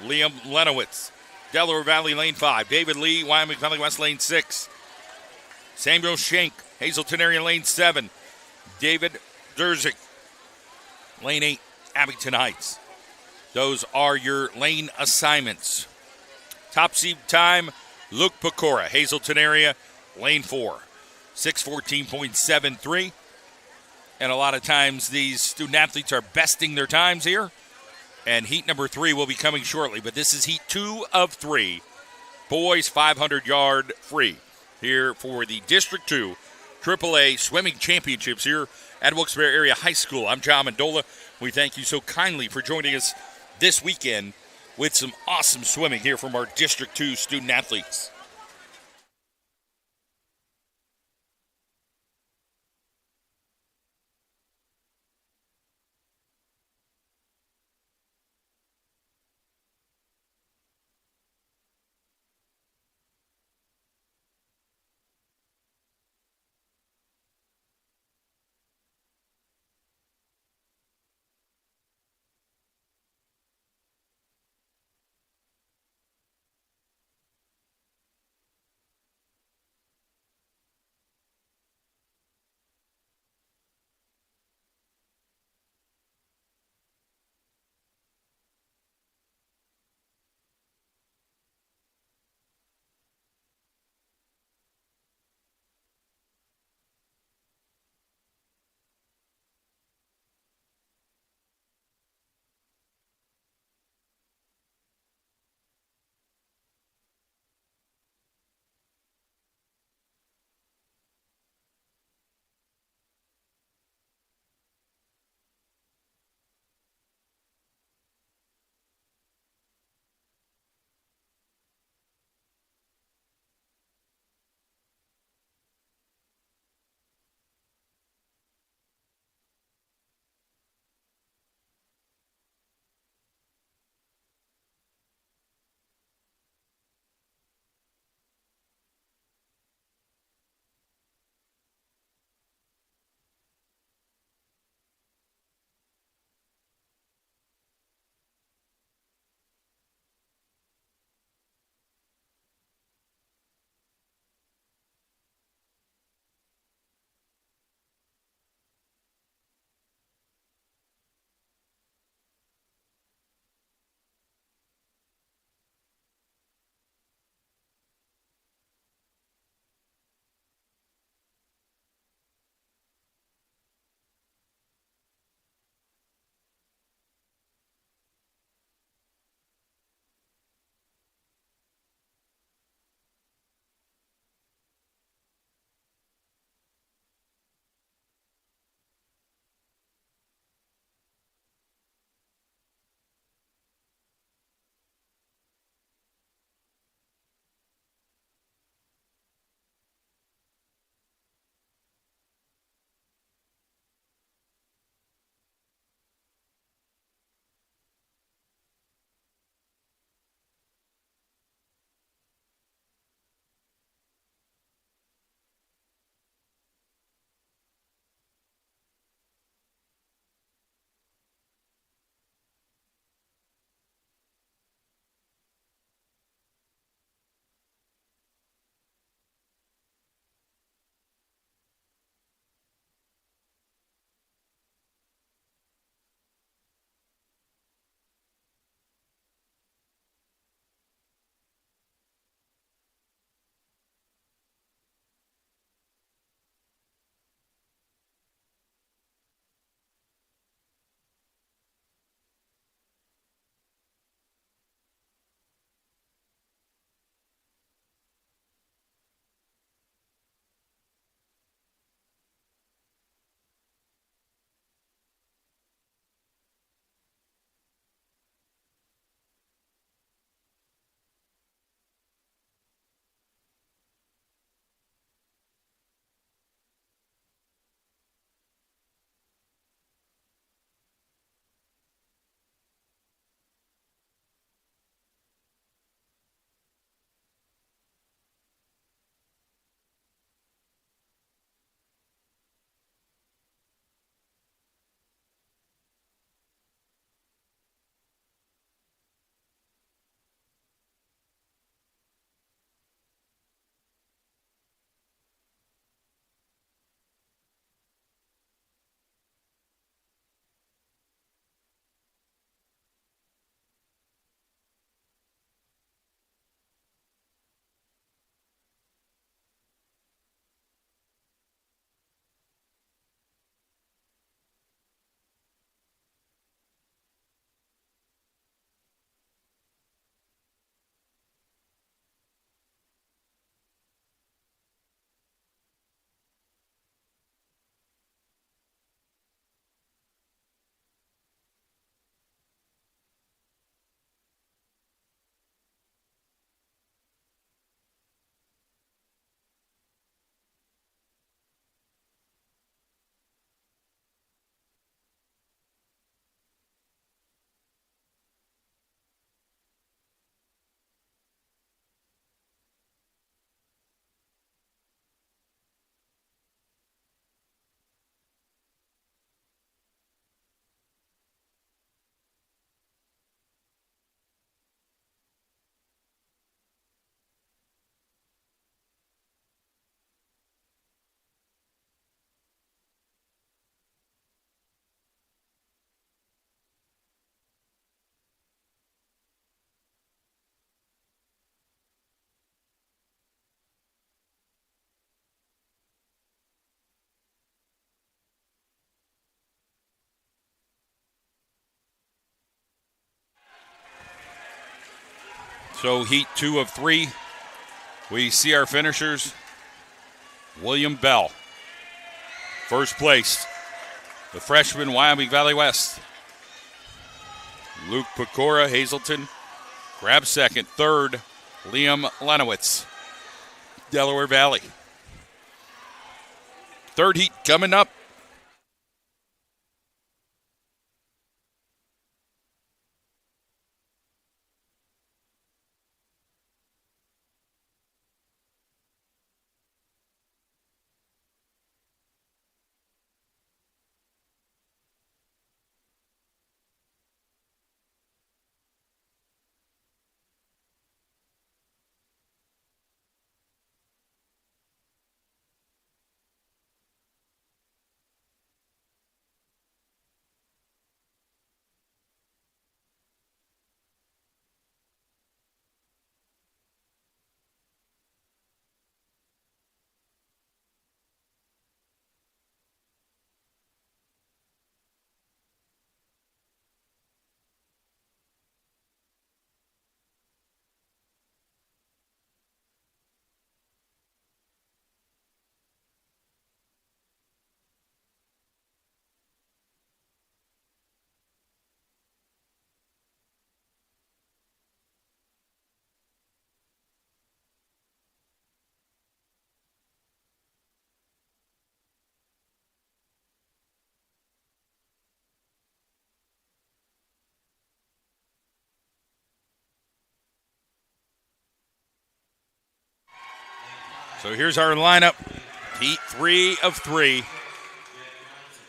Liam Lenowitz, Delaware Valley, lane 5. David Lee, Wyoming Valley West, lane 6. Samuel Schenk, Hazleton area, lane 7. David Durzik, lane 8, Abington Heights. Those are your lane assignments. Top seed time, Luke Pecora, Hazleton area, lane 4, 6:14.73. And a lot of times these student athletes are besting their times here. And heat number 3 will be coming shortly. But this is heat 2 of 3, boys 500-yard free here for the District 2 AAA Swimming Championships here at Wilkes-Barre Area High School. I'm John Mendola. We thank you so kindly for joining us this weekend with some awesome swimming here from our District 2 student athletes. So heat 2 of 3. We see our finishers. William Bell, first place. The freshman, Wyoming Valley West. Luke Pecora, Hazleton, grabs second. Third, Liam Lenowitz, Delaware Valley. Third heat coming up. So here's our lineup. Heat 3 of 3.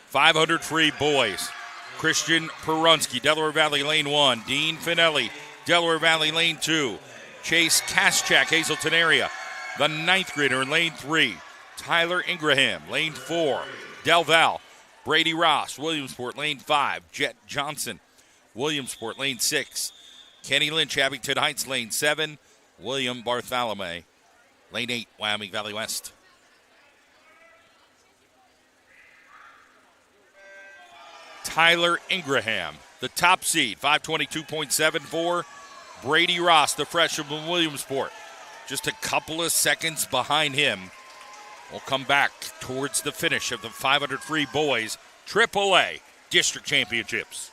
500 free boys. Christian Perunsky, Delaware Valley Lane 1. Dean Finelli, Delaware Valley Lane 2. Chase Kaschak, Hazleton area. The 9th grader in Lane 3. Tyler Ingraham, Lane 4. Del Val. Brady Ross, Williamsport, Lane 5. Jet Johnson, Williamsport, Lane 6. Kenny Lynch, Abington Heights, Lane 7. William Bartholomew, Lane 8, Wyoming Valley West. Tyler Ingraham, the top seed, 522.74. Brady Ross, the freshman from Williamsport, just a couple of seconds behind him. We'll come back towards the finish of the 500 free boys AAA District Championships.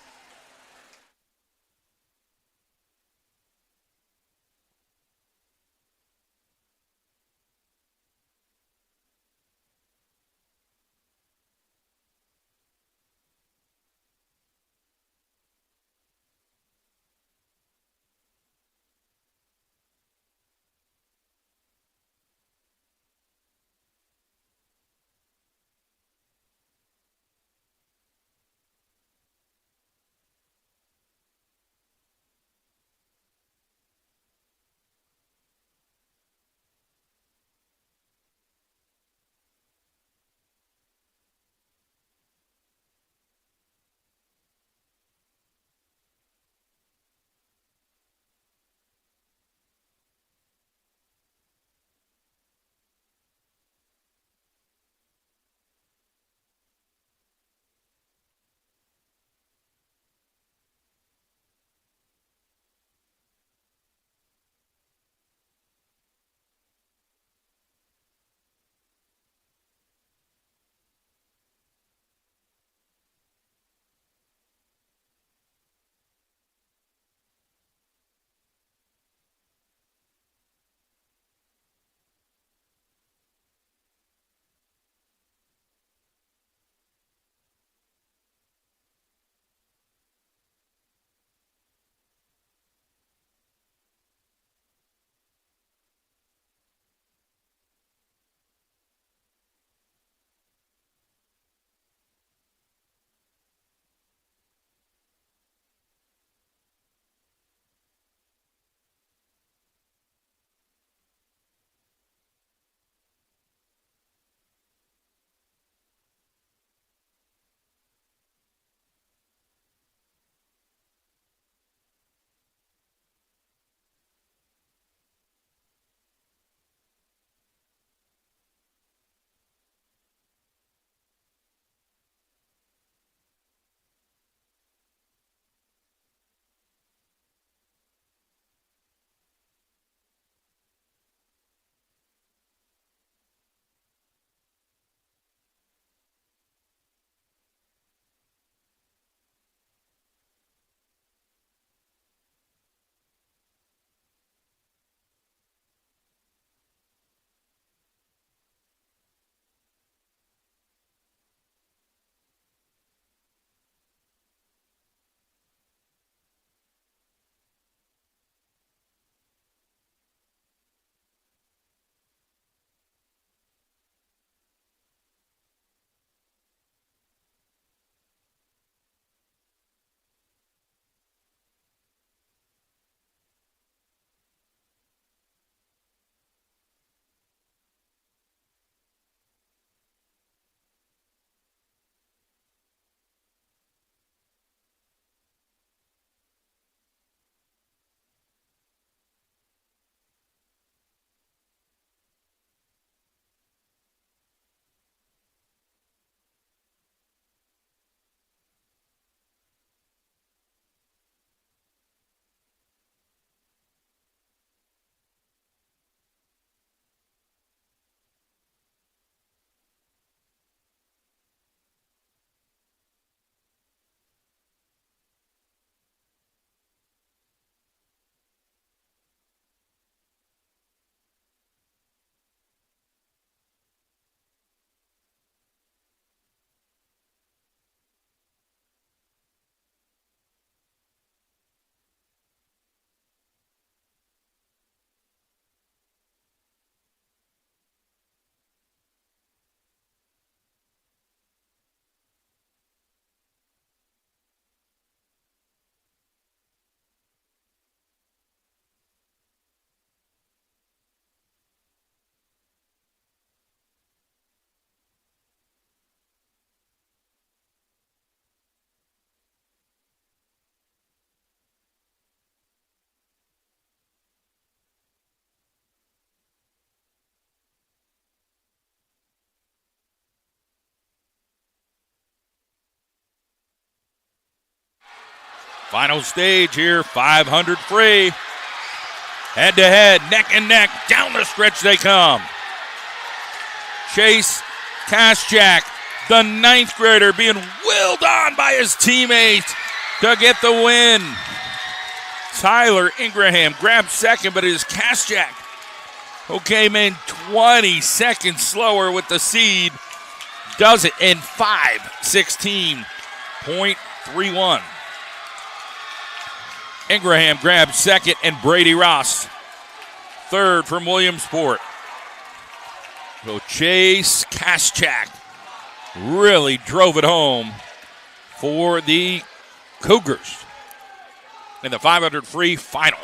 Final stage here, 500 free. Head to head, neck and neck, down the stretch they come. Chase Kaschak, the ninth grader, being willed on by his teammate to get the win. Tyler Ingraham grabbed second, but it is Kaschak who came in 20 seconds slower with the seed. Does it in 5:16.31. Ingraham grabs second, and Brady Ross third from Williamsport. So Chase Kaschak really drove it home for the Cougars in the 500 free final.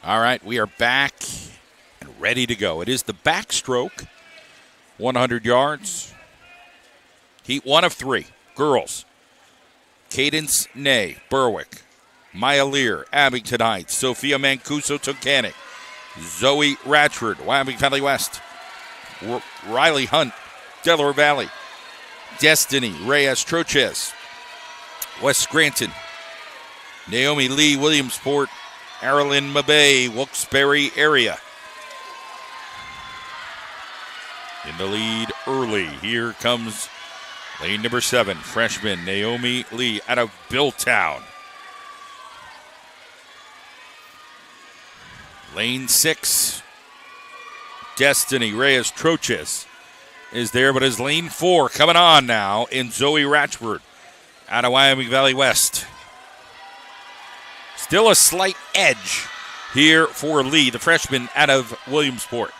All right, we are back and ready to go. It is the backstroke, 100 yards. Heat 1 of 3. Girls. Cadence Ney, Berwick. Maya Lear, Abington Heights. Sophia Mancuso, Tocanic. Zoe Ratchford, Wyoming Valley West. Riley Hunt, Delaware Valley. Destiny Reyes Troches, West Scranton. Naomi Lee, Williamsport. Marilyn Mabay, Wilkes-Barre area. In the lead early, here comes lane number 7, freshman Naomi Lee out of Billtown. Lane 6, Destiny Reyes Troches is there, but is lane 4 coming on now in Zoe Ratchford out of Wyoming Valley West. Still a slight edge here for Lee, the freshman out of Williamsport.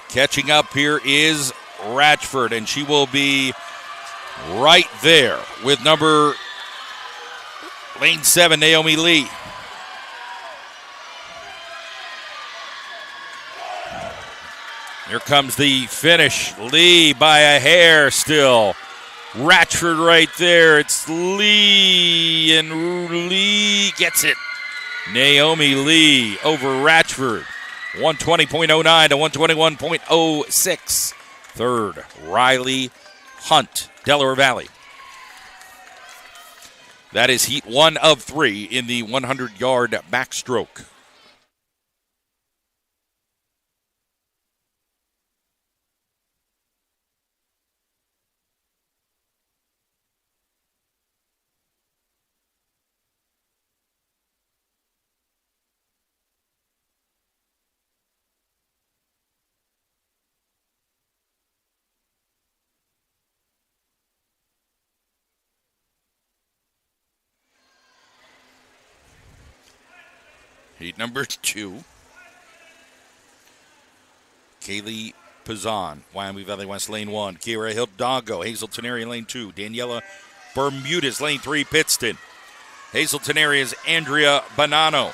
Catching up here is Ratchford, and she will be right there with lane 7, Naomi Lee. Here comes the finish. Lee by a hair still. Ratchford right there. It's Lee, and Lee gets it. Naomi Lee over Ratchford. 120.09 to 121.06. Third, Riley Hunt, Delaware Valley. That is heat 1 of 3 in the 100-yard backstroke. Heat number 2. Kaylee Pazan, Wyoming Valley West, lane 1. Kira Hidalgo, Hazelton area, lane 2. Daniela Bermudez, lane 3, Pittston. Hazelton area is Andrea Bonanno.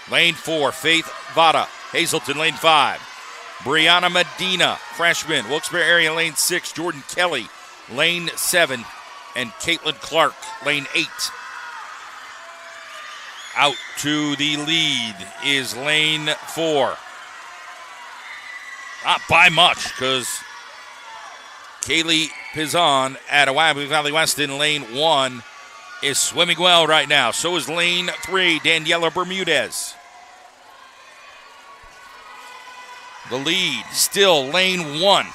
Lane 4, Faith Vada, Hazelton, lane 5. Brianna Medina, freshman, Wilkes-Barre area, lane 6. Jordan Kelly, lane 7. And Caitlin Clark, lane 8. Out to the lead is lane 4. Not by much, because Kaylee Pizan at Wyoming Valley West in lane 1 is swimming well right now. So is lane 3, Daniela Bermudez. The lead still lane 1.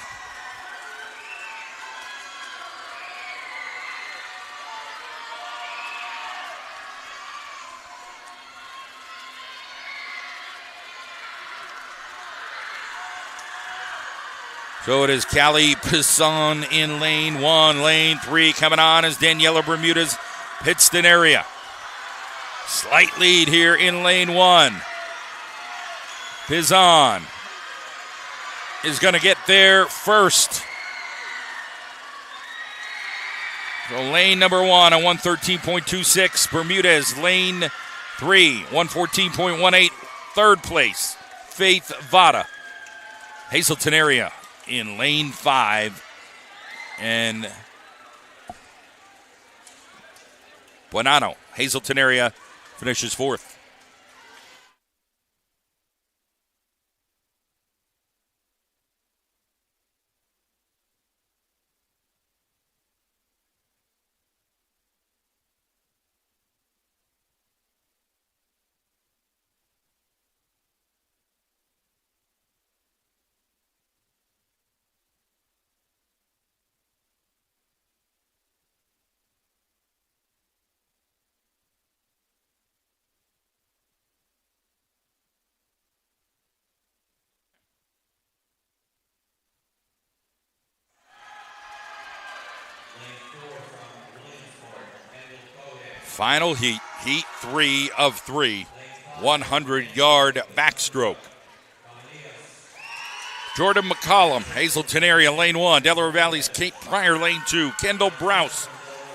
So it is Callie Pisson in lane 1. Lane 3 coming on is Daniela Bermudez, Pittston area. Slight lead here in lane 1. Pisson is going to get there first. So lane number 1 on 113.26. Bermudez, lane 3, 114.18. Third place, Faith Vada, Hazelton area in lane 5. And Bonanno, Hazelton area, finishes 4th. Final heat, heat 3 of 3, 100-yard backstroke. Jordan McCollum, Hazleton area, lane 1. Delaware Valley's Kate Pryor, lane 2. Kendall Browse,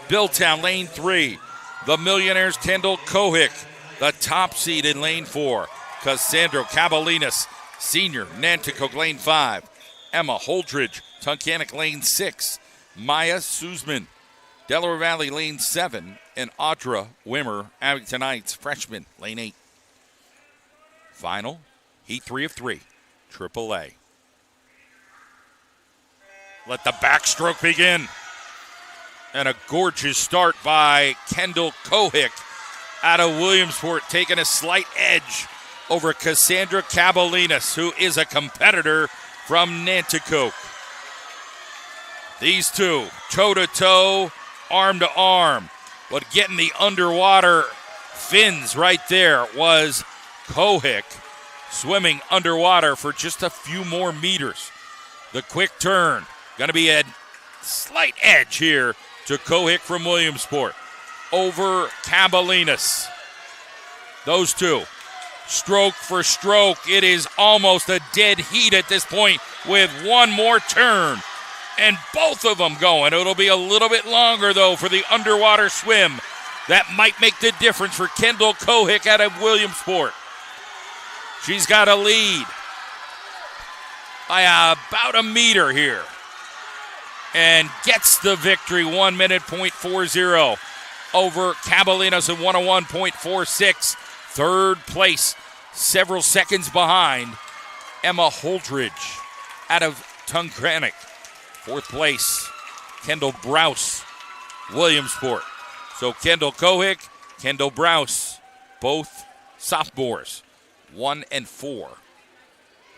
Billtown, lane 3. The Millionaires, Kendall Kohick, the top seed in lane 4. Cassandra Cabalinas, senior, Nanticoke, lane 5. Emma Holdridge, Tunkhannock, lane 6. Maya Suzman, Delaware Valley, lane 7. And Audra Wimmer, Abington Heights, freshman, lane 8. Final, heat 3 of 3, AAA. Let the backstroke begin. And a gorgeous start by Kendall Kohick out of Williamsport, taking a slight edge over Cassandra Cabalinas, who is a competitor from Nanticoke. These two, toe-to-toe, arm-to-arm. But getting the underwater fins right there was Kohick, swimming underwater for just a few more meters. The quick turn, going to be a slight edge here to Kohick from Williamsport over Cabalinas. Those two, stroke for stroke. It is almost a dead heat at this point with one more turn. And both of them going. It'll be a little bit longer, though, for the underwater swim. That might make the difference for Kendall Kohick out of Williamsport. She's got a lead by about a meter here. And gets the victory, 1 minute, .40 over Cabalinas at 101.46. Third place, several seconds behind Emma Holdridge out of Tunkhannock. Fourth place, Kendall Browse, Williamsport. So Kendall Kohick, Kendall Browse, both sophomores, 1 and 4.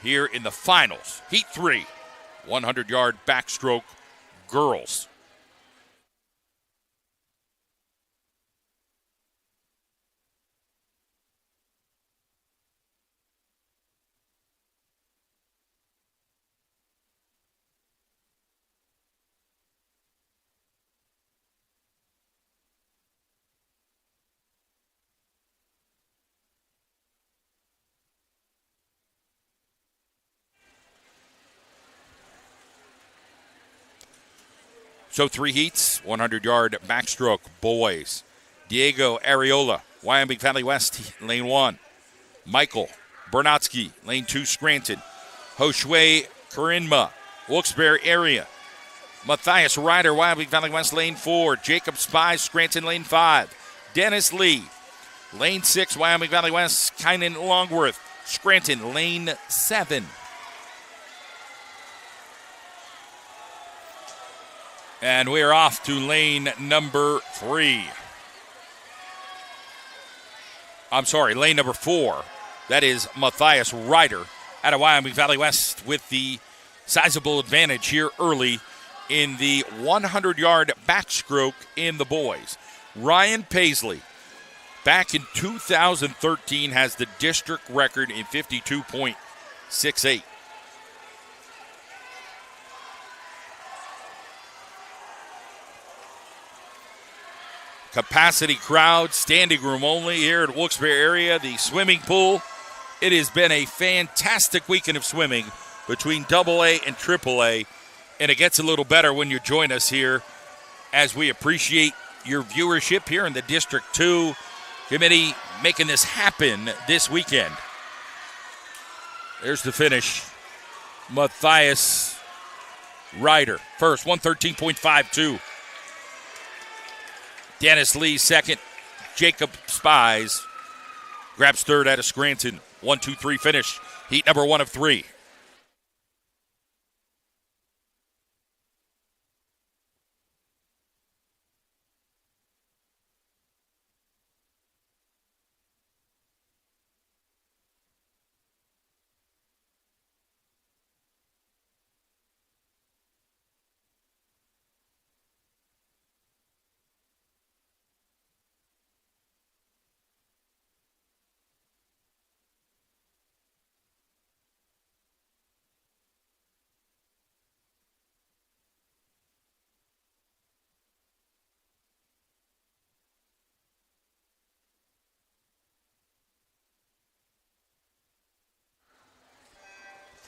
Here in the finals, heat 3, 100-yard backstroke girls. So 3 heats, 100-yard backstroke boys. Diego Areola, Wyoming Valley West, lane 1. Michael Bernatsky, lane 2, Scranton. Joshua Karinma, Wilkes-Barre area. Matthias Ryder, Wyoming Valley West, lane 4. Jacob Spies, Scranton, lane 5. Dennis Lee, lane 6, Wyoming Valley West. Kynan Longworth, Scranton, lane 7. And we are off to lane number 3. I'm sorry, lane number 4. That is Matthias Ryder out of Wyoming Valley West with the sizable advantage here early in the 100-yard backstroke in the boys. Ryan Paisley, back in 2013, has the district record in 52.68. Capacity crowd, standing room only here at Wilkes-Barre area, the swimming pool. It has been a fantastic weekend of swimming between AA and AAA, and it gets a little better when you join us here as we appreciate your viewership here in the District 2 committee making this happen this weekend. There's the finish. Matthias Ryder first, 113.52. Dennis Lee second. Jacob Spies grabs third out of Scranton. 1-2-3 finish. Heat number 1 of 3.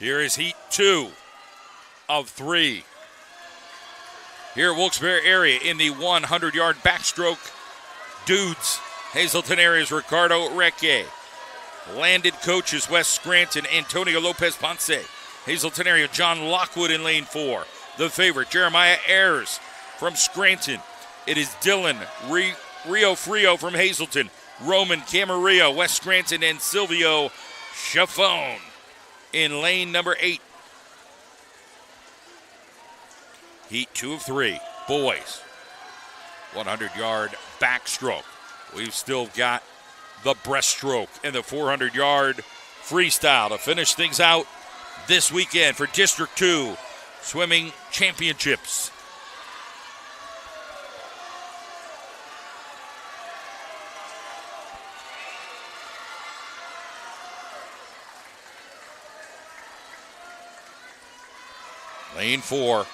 Here is heat 2 of 3. Here at Wilkes-Barre area in the 100-yard backstroke dudes. Hazleton area's Ricardo Recque. Landed coaches Wes Scranton, Antonio Lopez Ponce. Hazleton area John Lockwood in lane 4. The favorite Jeremiah Ayers from Scranton. It is Dylan Rio Frio from Hazleton. Roman Camarillo, Wes Scranton, and Silvio Chaffone in lane number 8. Heat 2 of 3. Boys. 100-yard backstroke. We've still got the breaststroke and the 400-yard freestyle to finish things out this weekend for District 2 Swimming Championships. Lane 4,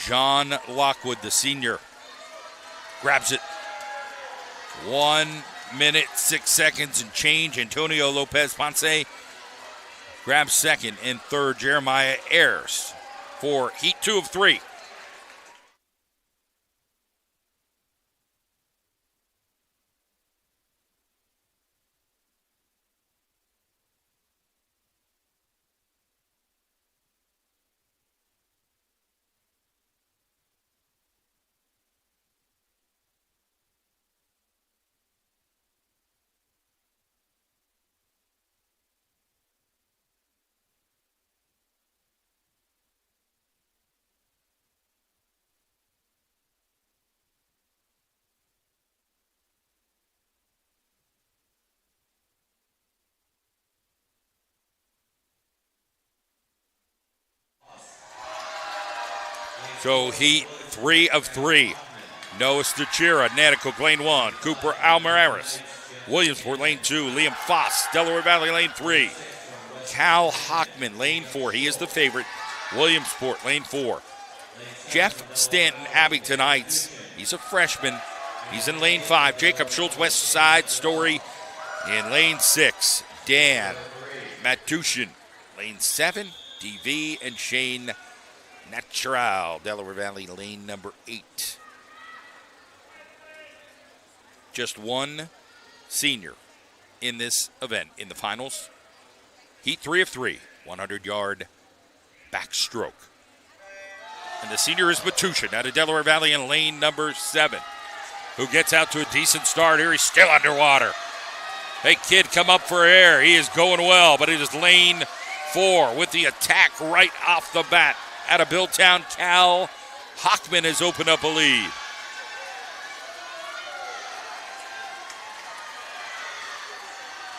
John Lockwood, the senior, grabs it. 1 minute, 6 seconds and change. Antonio Lopez Ponce grabs second, and third, Jeremiah Ayers for heat 2 of 3. So heat 3 of 3. Noah Stachira, Natticook, lane 1. Cooper Almareris. Williamsport, lane 2. Liam Foss, Delaware Valley, lane 3. Cal Hockman, lane 4. He is the favorite. Williamsport, lane 4. Jeff Stanton, Abington Heights. He's a freshman. He's in lane 5. Jacob Schultz, West Side Story in lane 6. Dan Matushin, lane 7. DV and Shane Natural, Delaware Valley, lane number 8. Just one senior in this event in the finals. Heat 3 of 3, 100-yard backstroke. And the senior is Matushin out of Delaware Valley in lane number 7, who gets out to a decent start here. He's still underwater. Hey, kid, come up for air. He is going well, but it is lane 4 with the attack right off the bat. Out of Billtown, Cal Hockman has opened up a lead.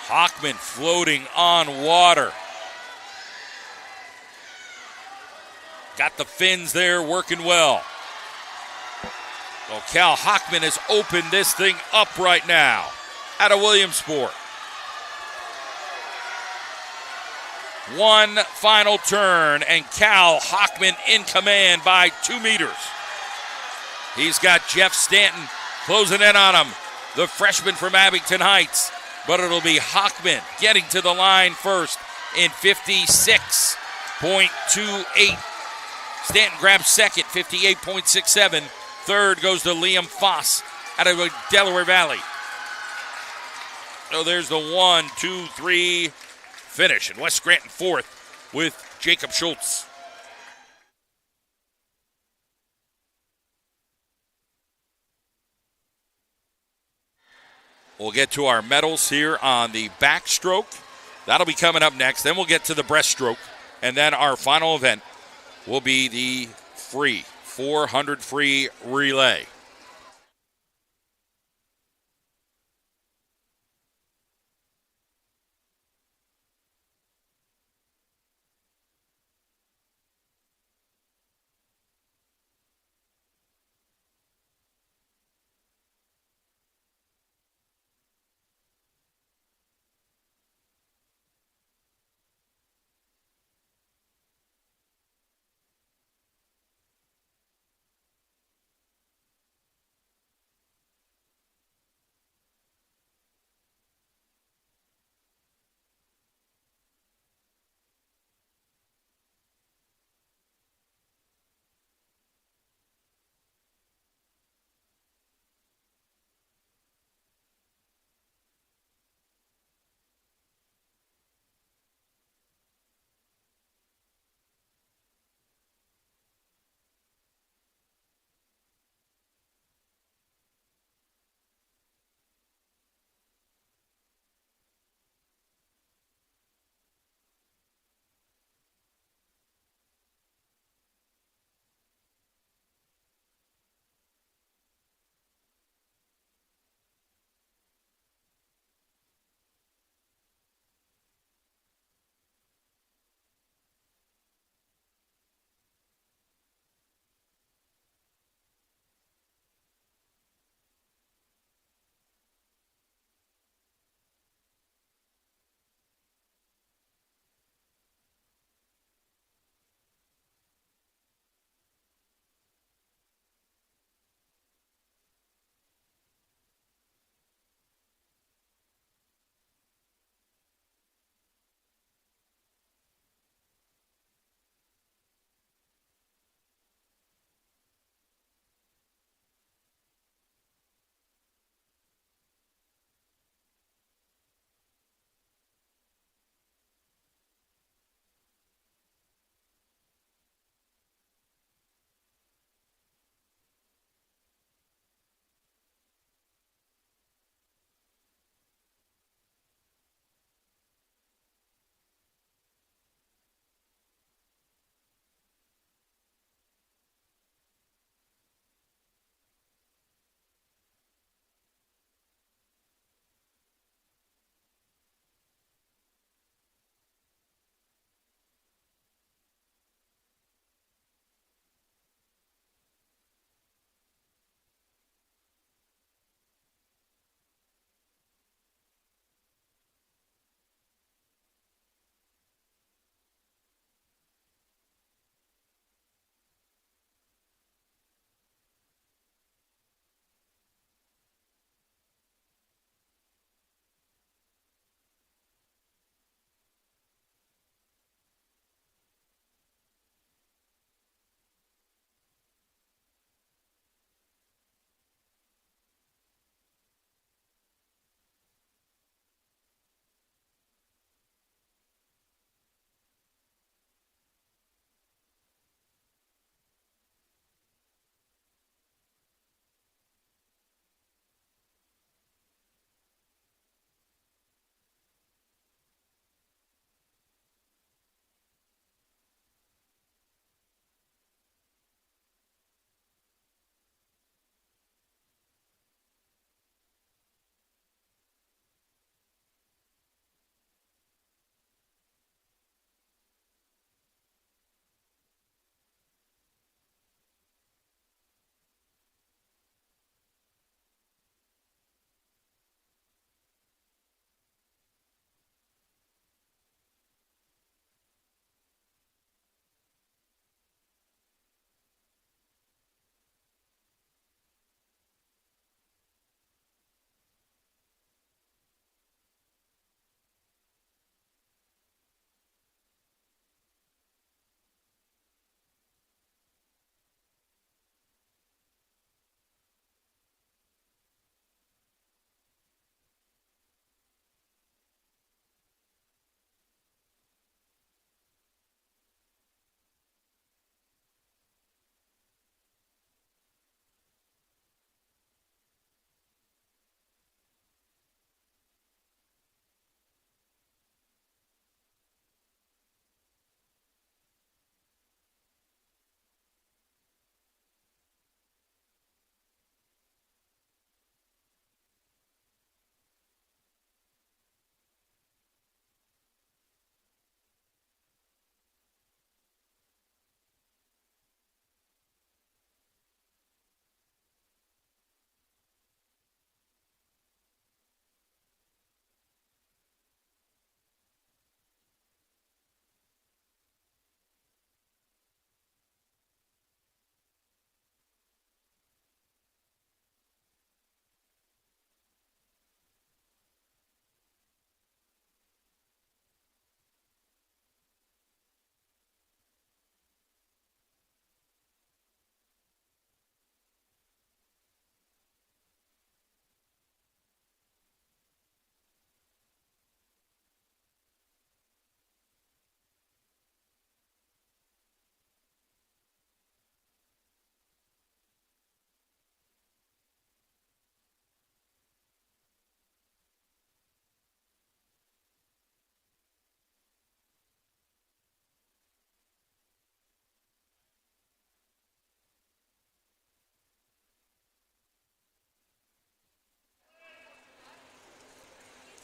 Hockman floating on water. Got the fins there working well. Well, Cal Hockman has opened this thing up right now out of Williamsport. One final turn, and Cal Hockman in command by 2 meters. He's got Jeff Stanton closing in on him, the freshman from Abington Heights. But it'll be Hockman getting to the line first in 56.28. Stanton grabs second, 58.67. Third goes to Liam Foss out of Delaware Valley. So there's the 1, 2, 3 finish. And West Scranton fourth with Jacob Schultz. We'll get to our medals here on the backstroke. That'll be coming up next. Then we'll get to the breaststroke. And then our final event will be the free 400 free relay.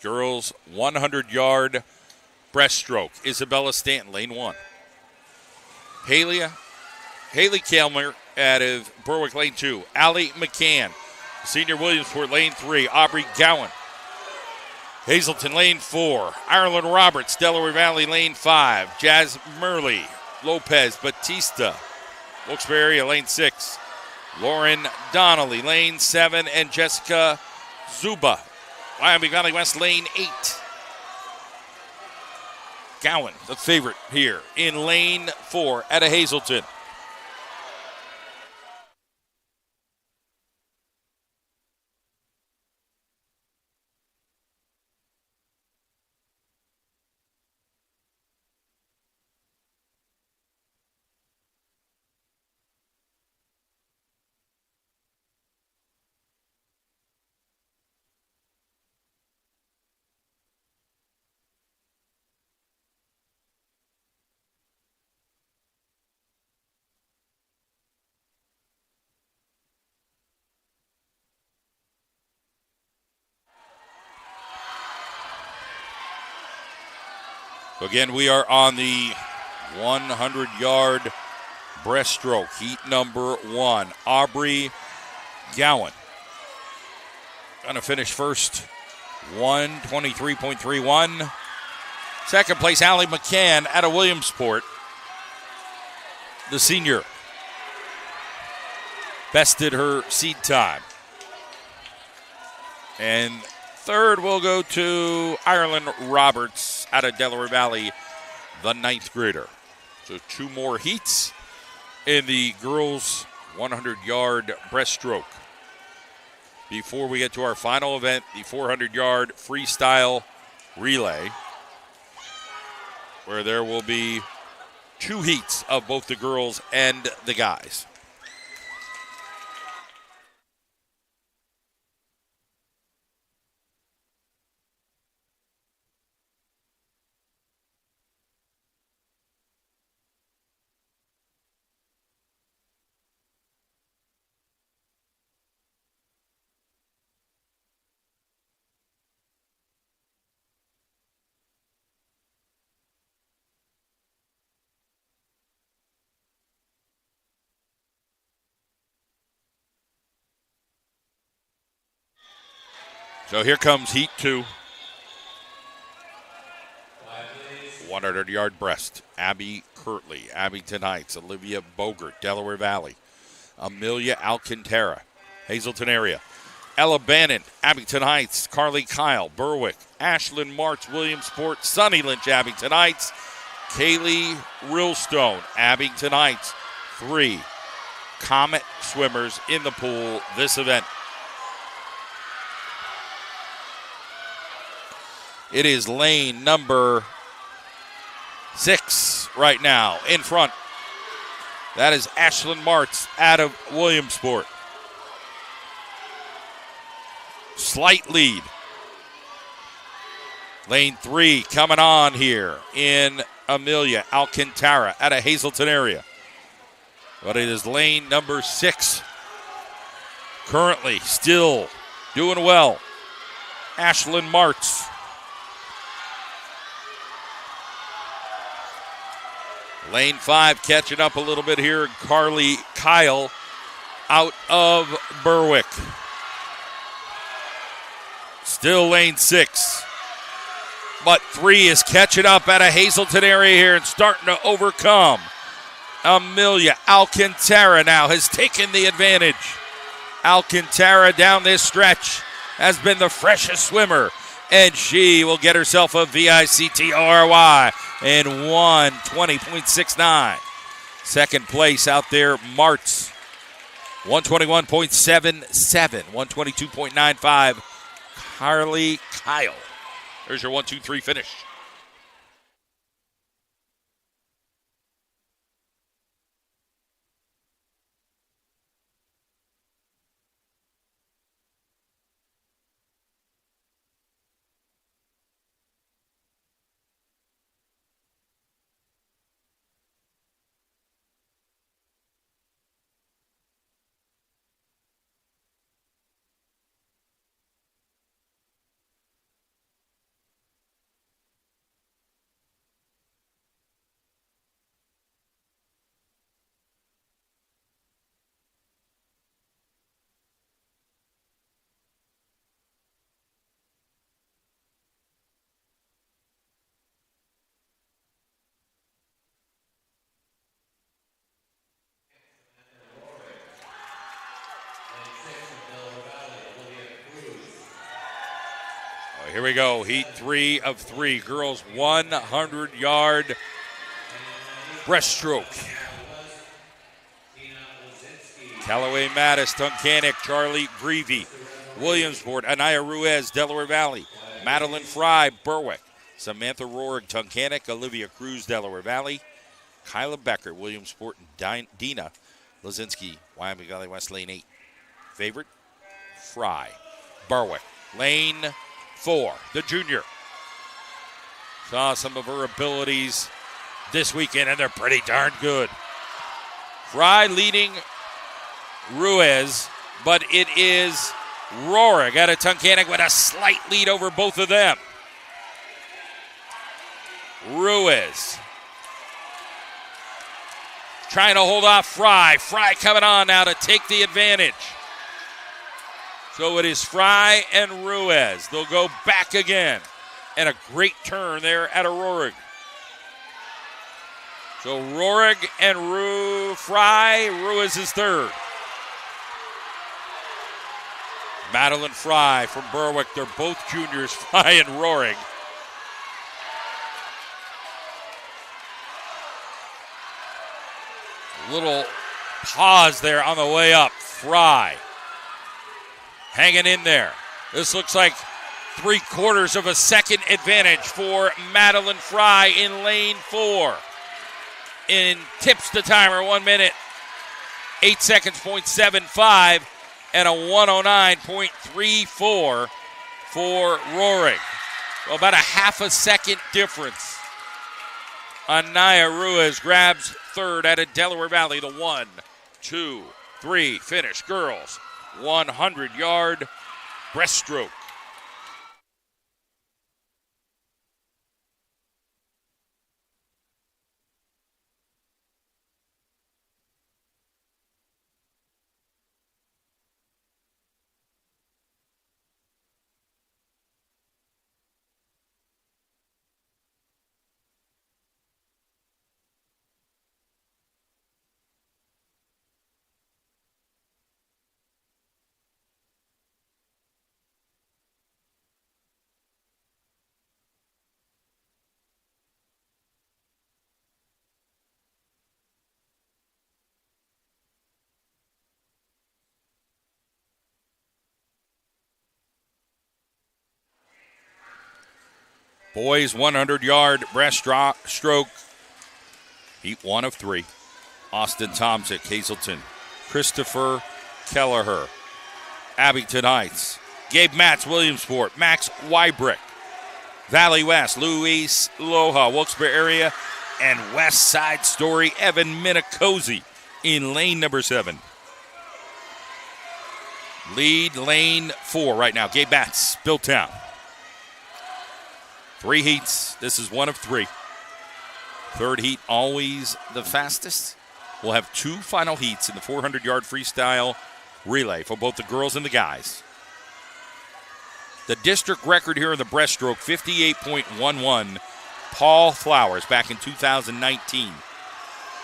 Girls 100-yard breaststroke. Isabella Stanton, lane 1. Haley Kalmer out of Berwick, lane 2. Allie McCann, senior Williamsport, lane 3. Aubrey Gowan, Hazleton, lane 4. Ireland Roberts, Delaware Valley, lane 5. Jazz Murley, Lopez Batista, Wilkes-Barre area, lane 6. Lauren Donnelly, lane 7. And Jessica Zuba, Wyoming Valley West, lane 8. Gowan, the favorite here in lane 4 at a Hazleton. Again, we are on the 100-yard breaststroke, heat number 1. Aubrey Gowan going to finish first, 1:23.31. Second place, Allie McCann out of Williamsport, the senior. Bested her seed time. And third will go to Ireland Roberts out of Delaware Valley, the 9th grader. So 2 more heats in the girls' 100-yard breaststroke before we get to our final event, the 400-yard freestyle relay, where there will be 2 heats of both the girls and the guys. So here comes heat 2. 100-yard breast. Abby Kirtley, Abington Heights. Olivia Bogert, Delaware Valley. Amelia Alcantara, Hazleton area. Ella Bannon, Abington Heights. Carly Kyle, Berwick. Ashlyn Martz, Williamsport. Sunny Lynch, Abington Heights. Kaylee Rillstone, Abington Heights. 3 Comet swimmers in the pool this event. It is lane number 6 right now in front. That is Ashlyn Martz out of Williamsport. Slight lead. Lane 3 coming on here in Amelia Alcantara out of Hazleton area. But it is lane number 6. Currently still doing well, Ashlyn Martz. Lane 5 catching up a little bit here. Carly Kyle out of Berwick. Still lane 6. But 3 is catching up at a Hazleton area here and starting to overcome. Amelia Alcantara now has taken the advantage. Alcantara down this stretch has been the freshest swimmer, and she will get herself a VICTRY in 1:20.69. Second place out there, Martz, 1:21.77, 1:22.95. Carly Kyle. There's your 1-2-3 finish. here we go. Heat 3 of 3. Girls 100-yard breaststroke. Callaway Mattis, Tunkhannock, Charlie Greavy, Williamsport, Anaya Ruiz, Delaware Valley, Madeline Fry, Berwick, Samantha Rohrig, Tunkhannock, Olivia Cruz, Delaware Valley, Kyla Becker, Williamsport, and Dina Lazinski, Wyoming Valley West, lane 8. Favorite, Fry. Berwick, lane 4, the junior. Saw some of her abilities this weekend, and they're pretty darn good. Fry leading Ruiz, but it is Rohrig out of Tunkhannock with a slight lead over both of them. Ruiz trying to hold off Fry. Fry coming on now to take the advantage. So it is Fry and Ruiz. They'll go back again. And a great turn there at a Rohrig. So Rohrig and Fry. Ruiz is third. Madeline Fry from Berwick. They're both juniors, Fry and Rohrig. Little pause there on the way up. Fry hanging in there. This looks like 3/4 of a second advantage for Madeline Fry in lane 4. In tips the timer, 1 minute, 8 seconds, 0.75, and a 109.34 for Rohrig. Well, about a half a second difference. Anaya Ruiz grabs third out of Delaware Valley. The 1, 2, 3 finish. Girls, 100-yard breaststroke. Boys 100-yard breaststroke. Heat 1 of 3. Austin Tomczyk, Hazelton, Christopher Kelleher, Abington Heights, Gabe Matz, Williamsport, Max Wybrick, Valley West, Luis Loja, Wilkes-Barre area, and West Side Story, Evan Minicozy in lane number 7. Lead lane 4 right now. Gabe Matz, Billtown. 3 heats. This is 1 of 3. Third heat, always the fastest. We'll have 2 final heats in the 400-yard freestyle relay for both the girls and the guys. The district record here in the breaststroke, 58.11. Paul Flowers back in 2019.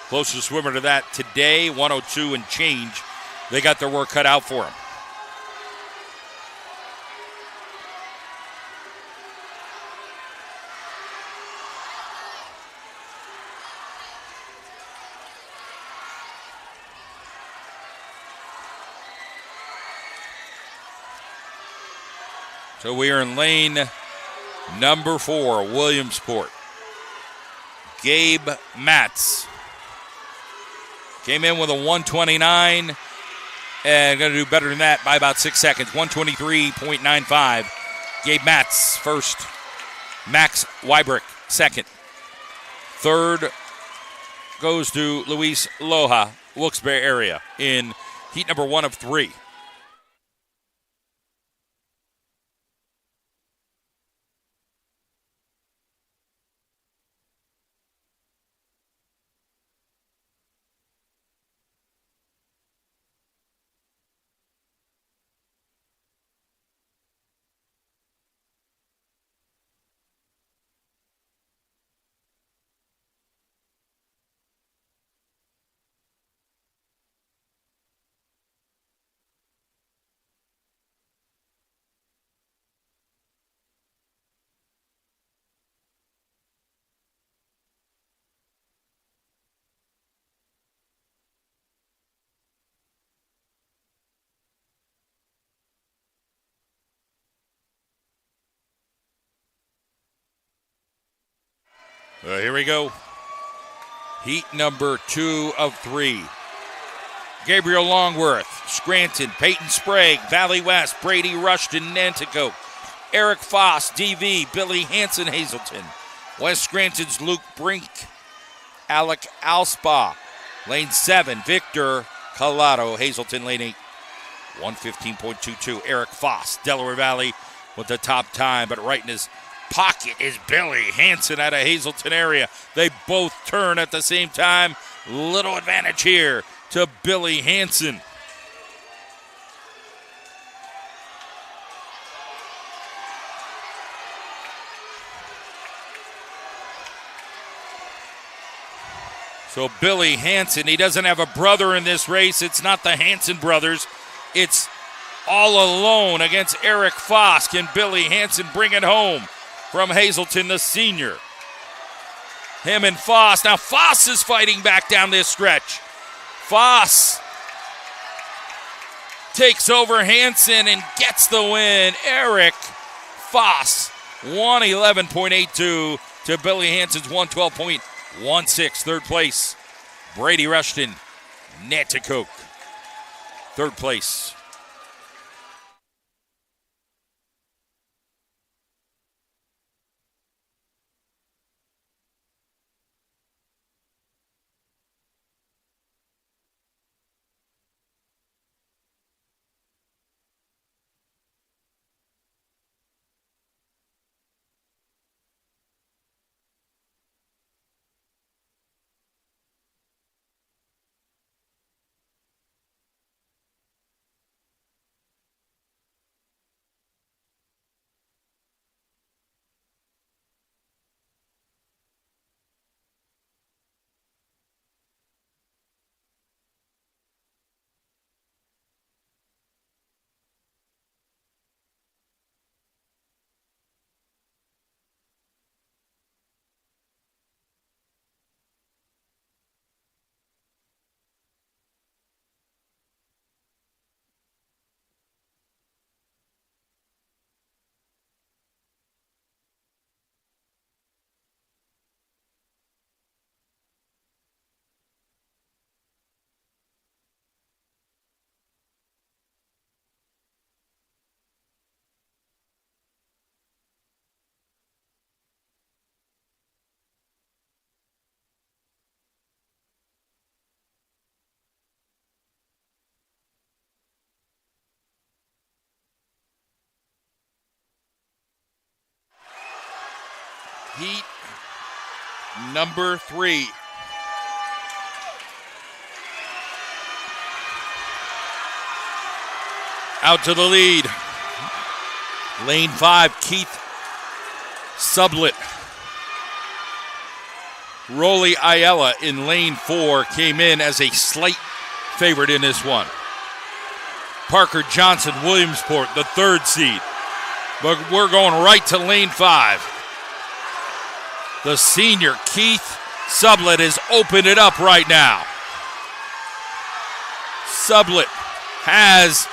Closest swimmer to that today, 102 and change. They got their work cut out for them. So we are in lane number 4, Williamsport. Gabe Matz came in with a 129 and going to do better than that by about 6 seconds. 123.95. Gabe Matz first. Max Wybrick second. Third goes to Luis Loja, Wilkes-Barre area in heat number 1 of 3. Here we go. Heat number 2 of 3. Gabriel Longworth, Scranton, Peyton Sprague, Valley West, Brady Rushton, Nanticoke, Eric Foss, DV, Billy Hansen, Hazleton. West Scranton's Luke Brink, Alec Alspa. Lane 7, Victor Collado, Hazleton, lane 8. 1:15.22, Eric Foss, Delaware Valley with the top time, but right in his pocket is Billy Hansen out of Hazleton area. They both turn at the same time. Little advantage here to Billy Hansen. So Billy Hansen, he doesn't have a brother in this race. It's not the Hansen brothers. It's all alone against Eric Foss. Can Billy Hansen bring it home from Hazleton, the senior? Him and Foss. Now Foss is fighting back down this stretch. Foss takes over Hansen and gets the win. Eric Foss, 111.82 to Billy Hansen's 112.16. Third place, Brady Rushton, Nanticoke. Third place. Heat number 3. Out to the lead. Lane 5, Keith Sublett. Rolly Ayala in lane 4 came in as a slight favorite in this one. Parker Johnson, Williamsport, the 3rd seed. But we're going right to lane 5. The senior, Keith Sublett, has opened it up right now. Sublett has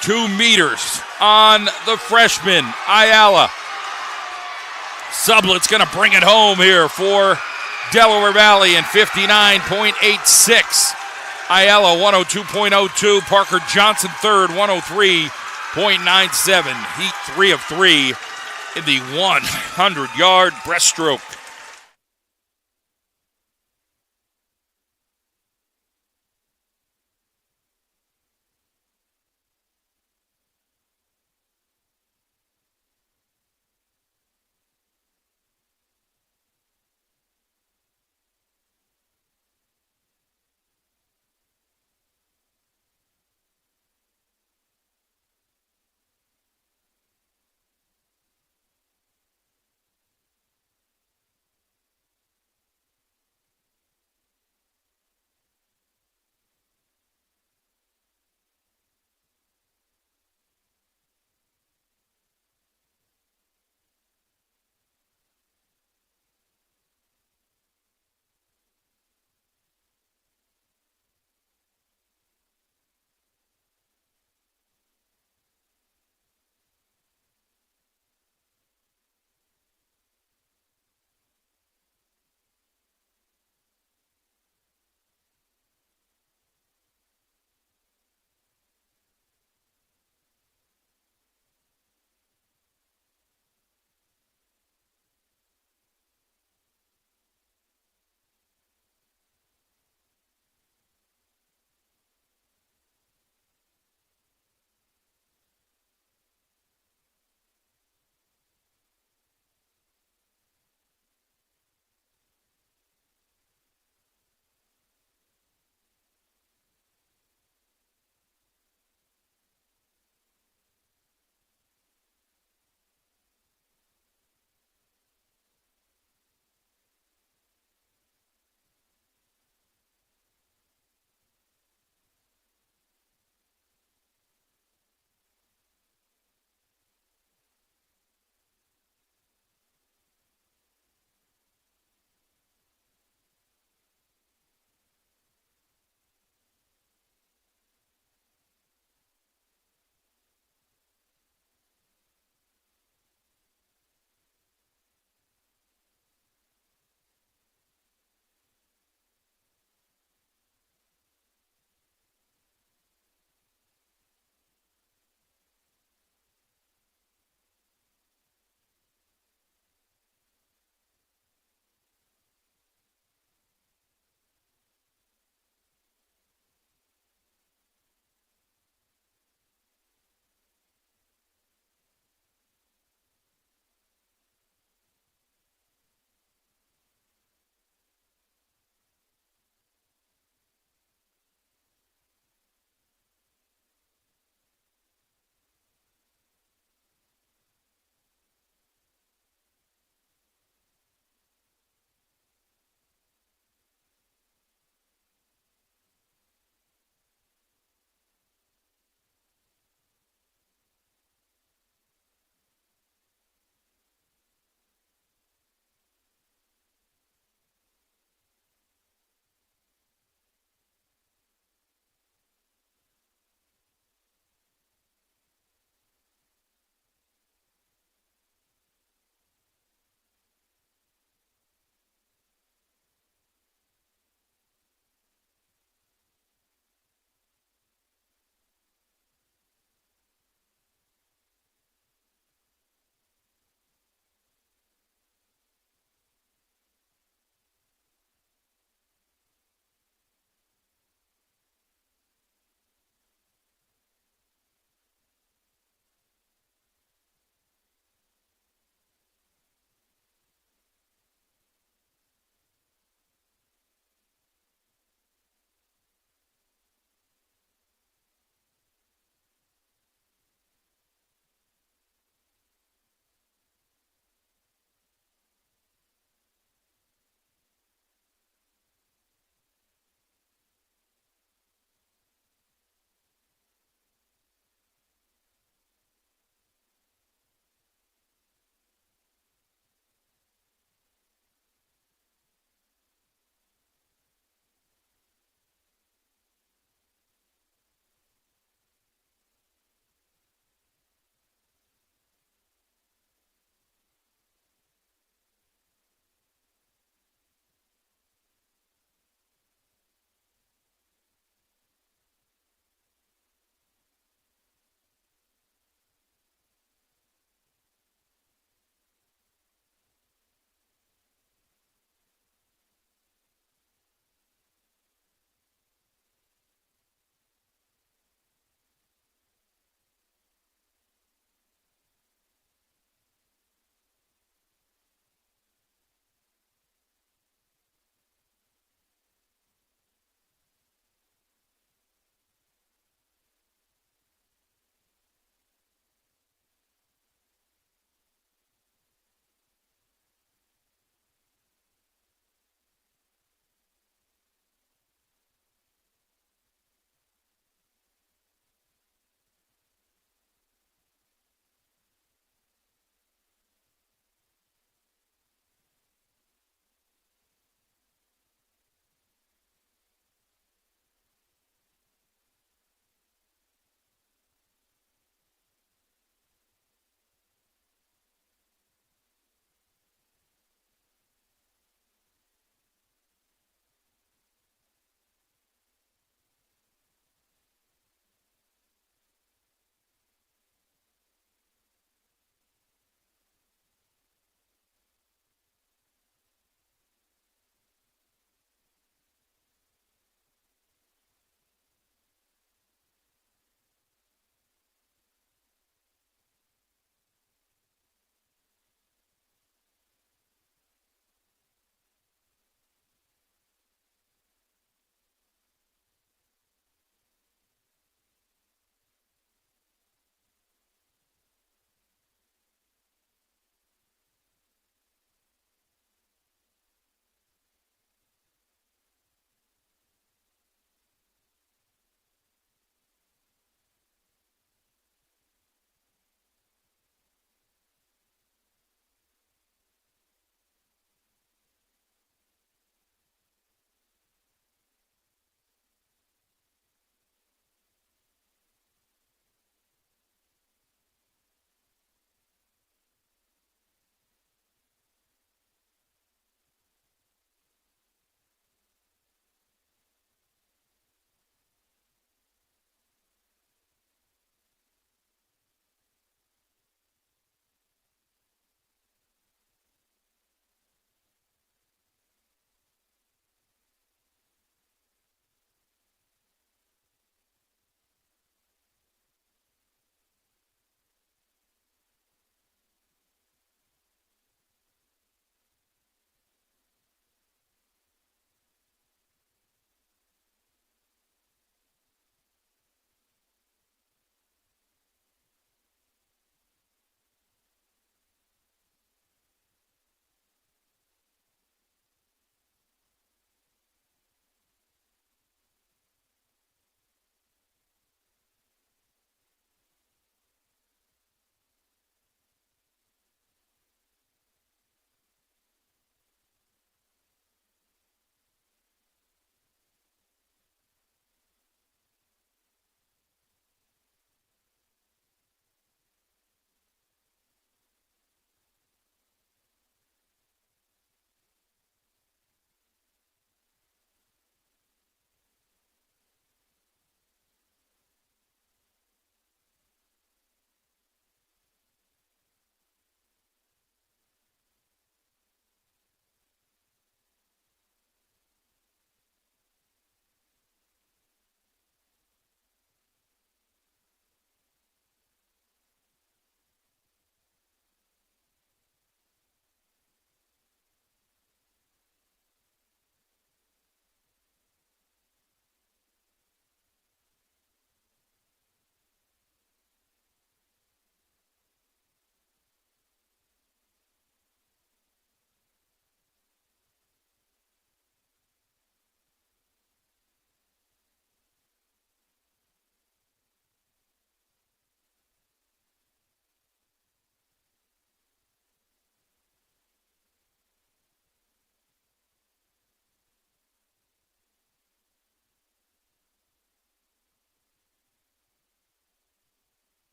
2 meters on the freshman, Ayala. Sublett's going to bring it home here for Delaware Valley in 59.86. Ayala, 102.02. Parker Johnson, 3rd, 103.97. Heat 3 of 3 in the 100-yard breaststroke.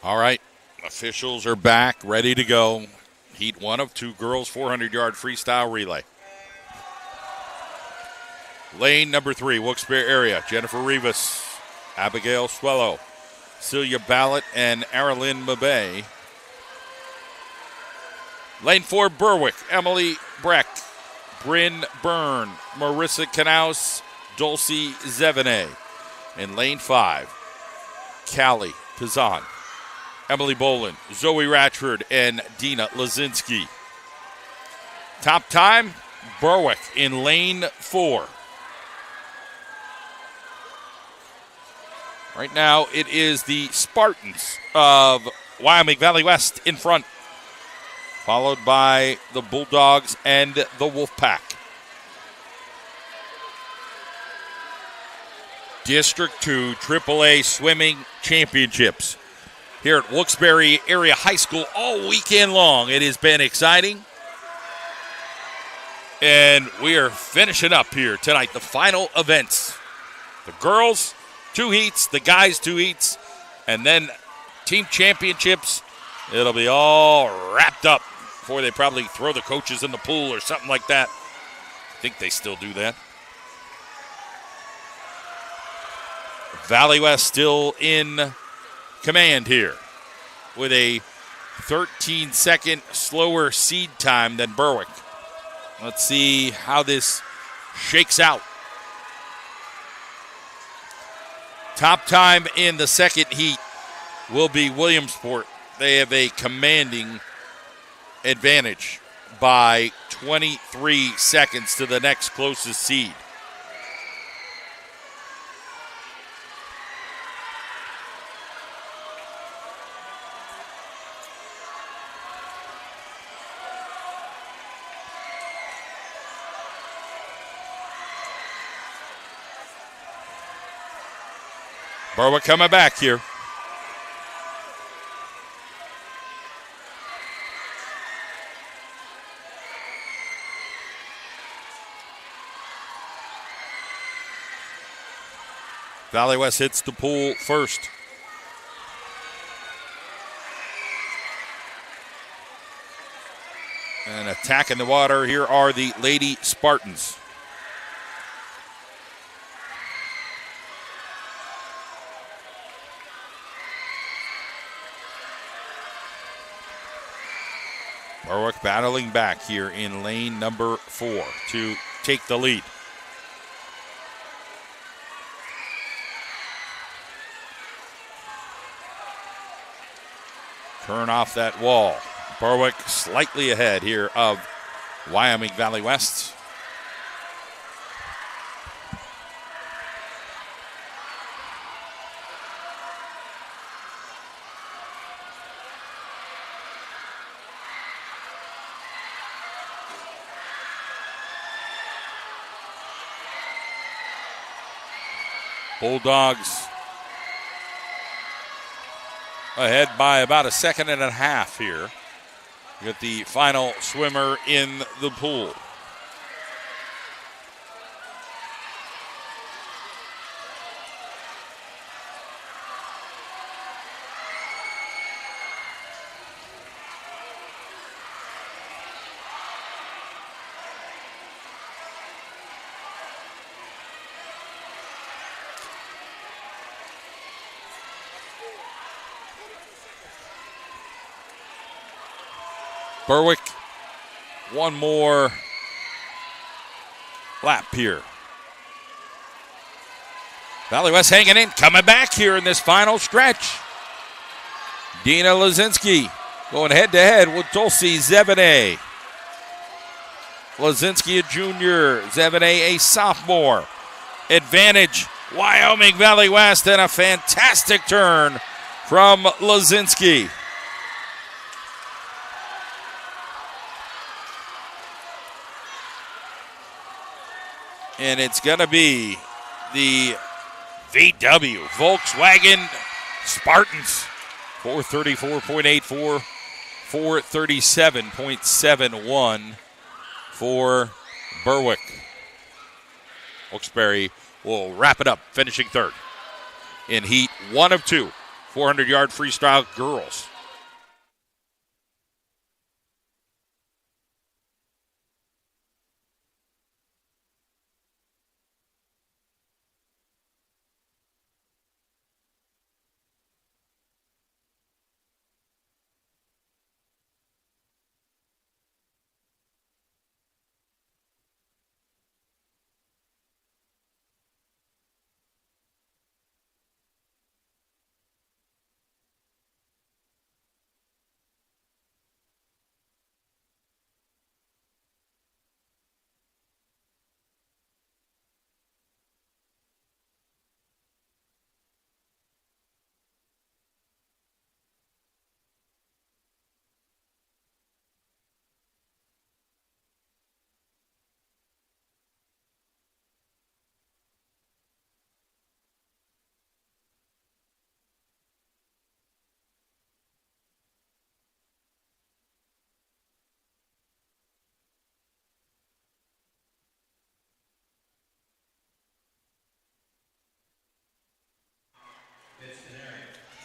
All right, officials are back, ready to go. Heat 1 of 2 girls 400-yard freestyle relay. Lane number 3, Wilkes-Barre area. Jennifer Rivas, Abigail Swello, Celia Ballett, and Arilyn Mabay. Lane 4, Berwick, Emily Breck, Bryn Byrne, Marissa Knaus, Dulcie Zevene. In lane 5, Callie Pizan, Emily Boland, Zoe Ratchford, and Dina Lazinski. Top time, Berwick in lane 4. Right now, it is the Spartans of Wyoming Valley West in front, followed by the Bulldogs and the Wolfpack. District 2 AAA Swimming Championships here at Wilkes-Barre Area High School all weekend long. It has been exciting. And we are finishing up here tonight, the final events. The girls, 2 heats, the guys, 2 heats, and then team championships. It'll be all wrapped up before they probably throw the coaches in the pool or something like that. I think they still do that. Valley West still in command here with a 13-second slower seed time than Berwick. Let's see how this shakes out. Top time in the second heat will be Williamsport. They have a commanding advantage by 23 seconds to the next closest seed. Berwick coming back here. Valley West hits the pool first. And attacking the water, here are the Lady Spartans. Berwick battling back here in lane number 4 to take the lead. Turn off that wall. Berwick slightly ahead here of Wyoming Valley West. Bulldogs ahead by about a second and a half here. We got the final swimmer in the pool. Berwick, one more lap here. Valley West hanging in, coming back here in this final stretch. Dina Lazinski going head-to-head with Dulcie Zevene. Lazinski a junior, Zevene a sophomore. Advantage, Wyoming Valley West, and a fantastic turn from Lazinski. And it's going to be the VW Volkswagen Spartans. 434.84, 437.71 for Berwick. Wilkes-Barre will wrap it up, finishing third in heat 1 of 2 400-yard freestyle girls.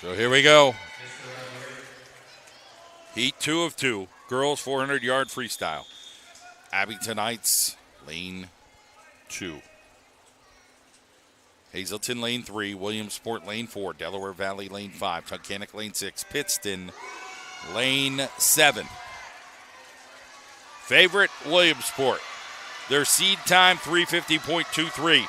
So here we go. Heat 2 of 2. Girls 400-yard freestyle. Abington Heights, lane 2. Hazleton, lane 3. Williamsport, lane 4. Delaware Valley, lane 5. Tunkhannock, lane 6. Pittston, lane 7. Favorite, Williamsport. Their seed time, 350.23.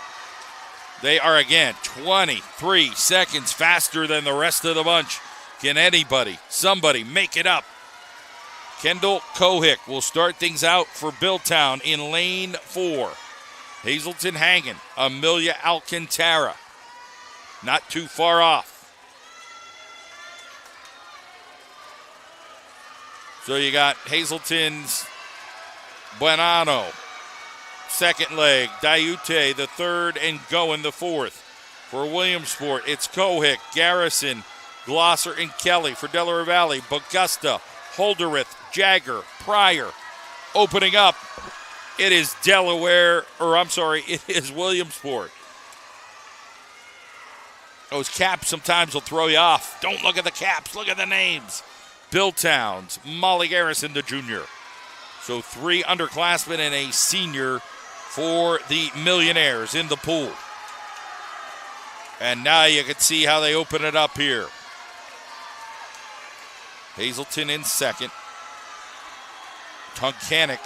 They are, again, 23 seconds faster than the rest of the bunch. Can anybody, somebody, make it up? Kendall Kohick will start things out for Billtown in lane 4. Hazleton hanging. Amelia Alcantara. Not too far off. So you got Hazleton's Buenano. Second leg, Diute, the third, and going the fourth. For Williamsport, it's Kohick, Garrison, Glosser, and Kelly. For Delaware Valley, Bagusta, Holderith, Jagger, Pryor. Opening up, it is it is Williamsport. Those caps sometimes will throw you off. Don't look at the caps, look at the names. Bill Towns, Molly Garrison, the junior. So 3 underclassmen and a senior for the Millionaires in the pool. And now you can see how they open it up here. Hazleton in second. Tunkhannock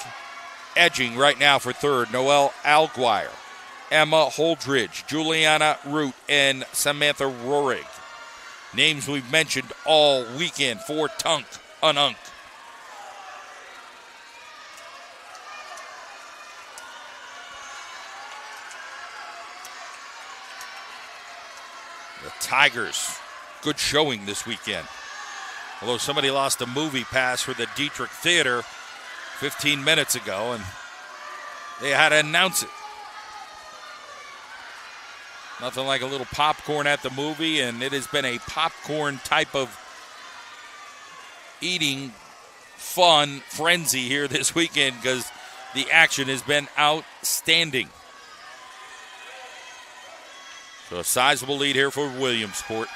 edging right now for third. Noelle Alguire, Emma Holdridge, Juliana Root, and Samantha Rorig. Names we've mentioned all weekend for Tunk Ununk. The Tigers, good showing this weekend. Although somebody lost a movie pass for the Dietrich Theater 15 minutes ago, and they had to announce it. Nothing like a little popcorn at the movie, and it has been a popcorn type of eating fun frenzy here this weekend because the action has been outstanding. So a sizable lead here for Williamsport.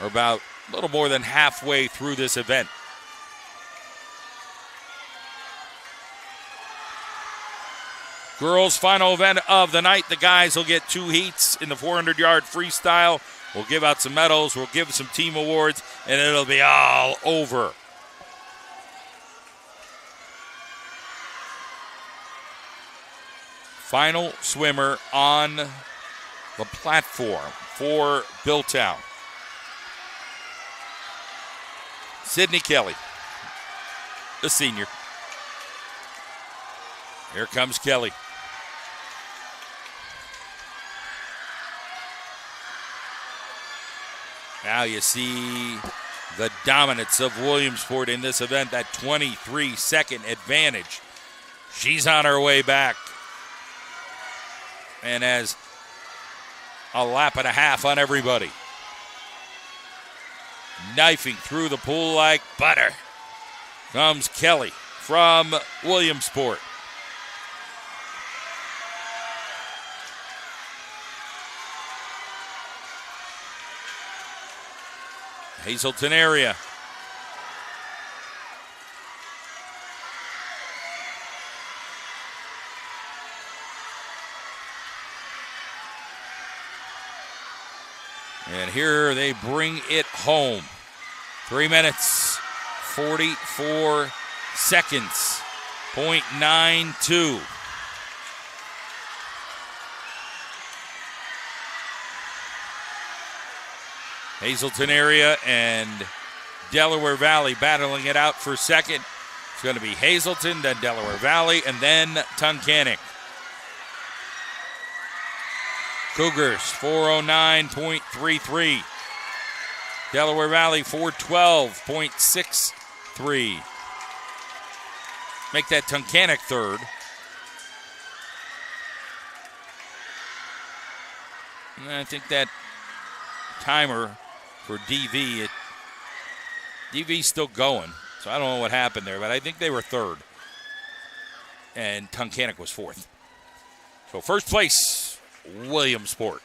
We're about a little more than halfway through this event. Girls' final event of the night. The guys will get 2 heats in the 400-yard freestyle. We'll give out some medals. We'll give some team awards, and it'll be all over. Final swimmer on the platform for Billtown. Sydney Kelly, the senior. Here comes Kelly. Now you see the dominance of Williamsport in this event, that 23-second advantage. She's on her way back. And has a lap and a half on everybody. Knifing through the pool like butter comes Kelly from Williamsport. Hazleton area. And here they bring it home. 3 minutes, 44 seconds, .92. Hazleton area and Delaware Valley battling it out for second. It's going to be Hazleton, then Delaware Valley, and then Tunkhannock. Cougars, 409.33. Delaware Valley, 412.63. Make that Tunkhannock third. And I think that timer for DV's still going, so I don't know what happened there, but I think they were third. And Tunkhannock was fourth. So first place, Williamsport.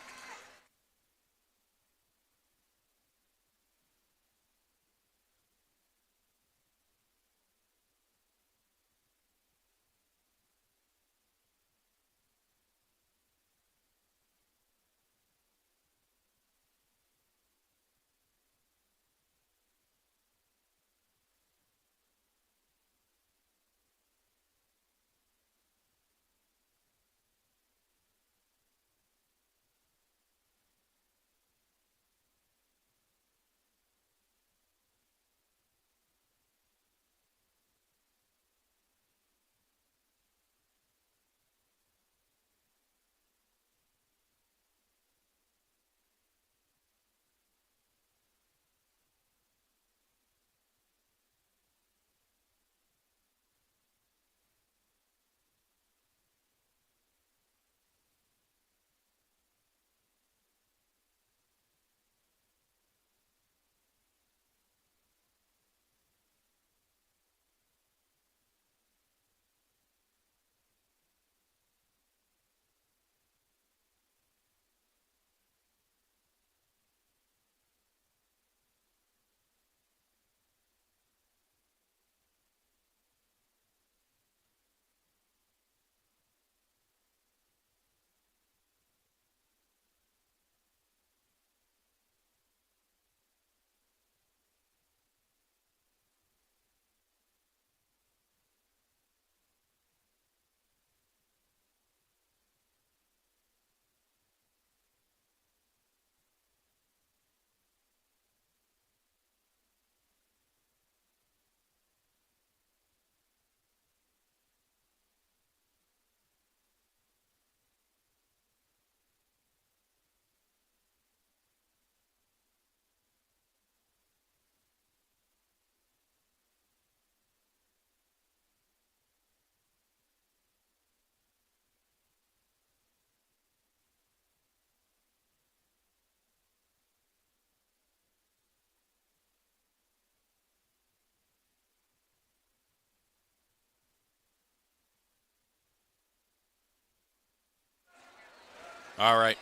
All right.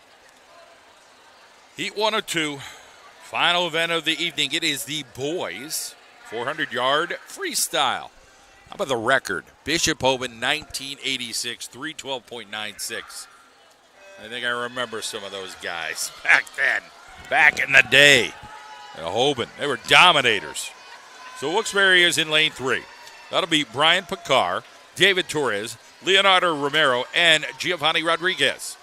Heat 102, final event of the evening. It is the boys 400-yard freestyle. How about the record? Bishop Hoban, 1986, 312.96. I think I remember some of those guys back then, back in the day. Hoban, they were dominators. So Wilkes-Barre is in lane 3. That'll be Brian Picar, David Torres, Leonardo Romero, and Giovanni Rodriguez.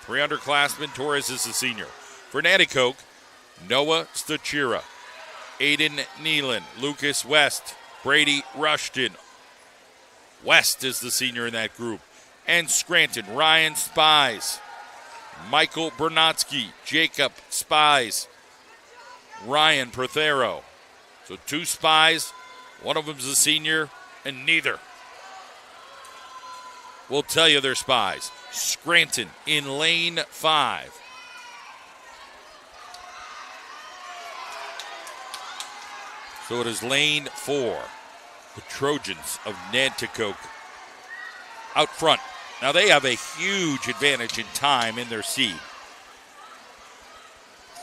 3 underclassmen, Torres is the senior. For Nanticoke, Noah Stachira, Aiden Nealon, Lucas West, Brady Rushton. West is the senior in that group. And Scranton, Ryan Spies, Michael Bernatsky, Jacob Spies, Ryan Prothero. So 2 Spies, one of them's a senior, and neither will tell you they're Spies. Scranton in lane 5. So it is lane 4. The Trojans of Nanticoke out front. Now they have a huge advantage in time in their seed.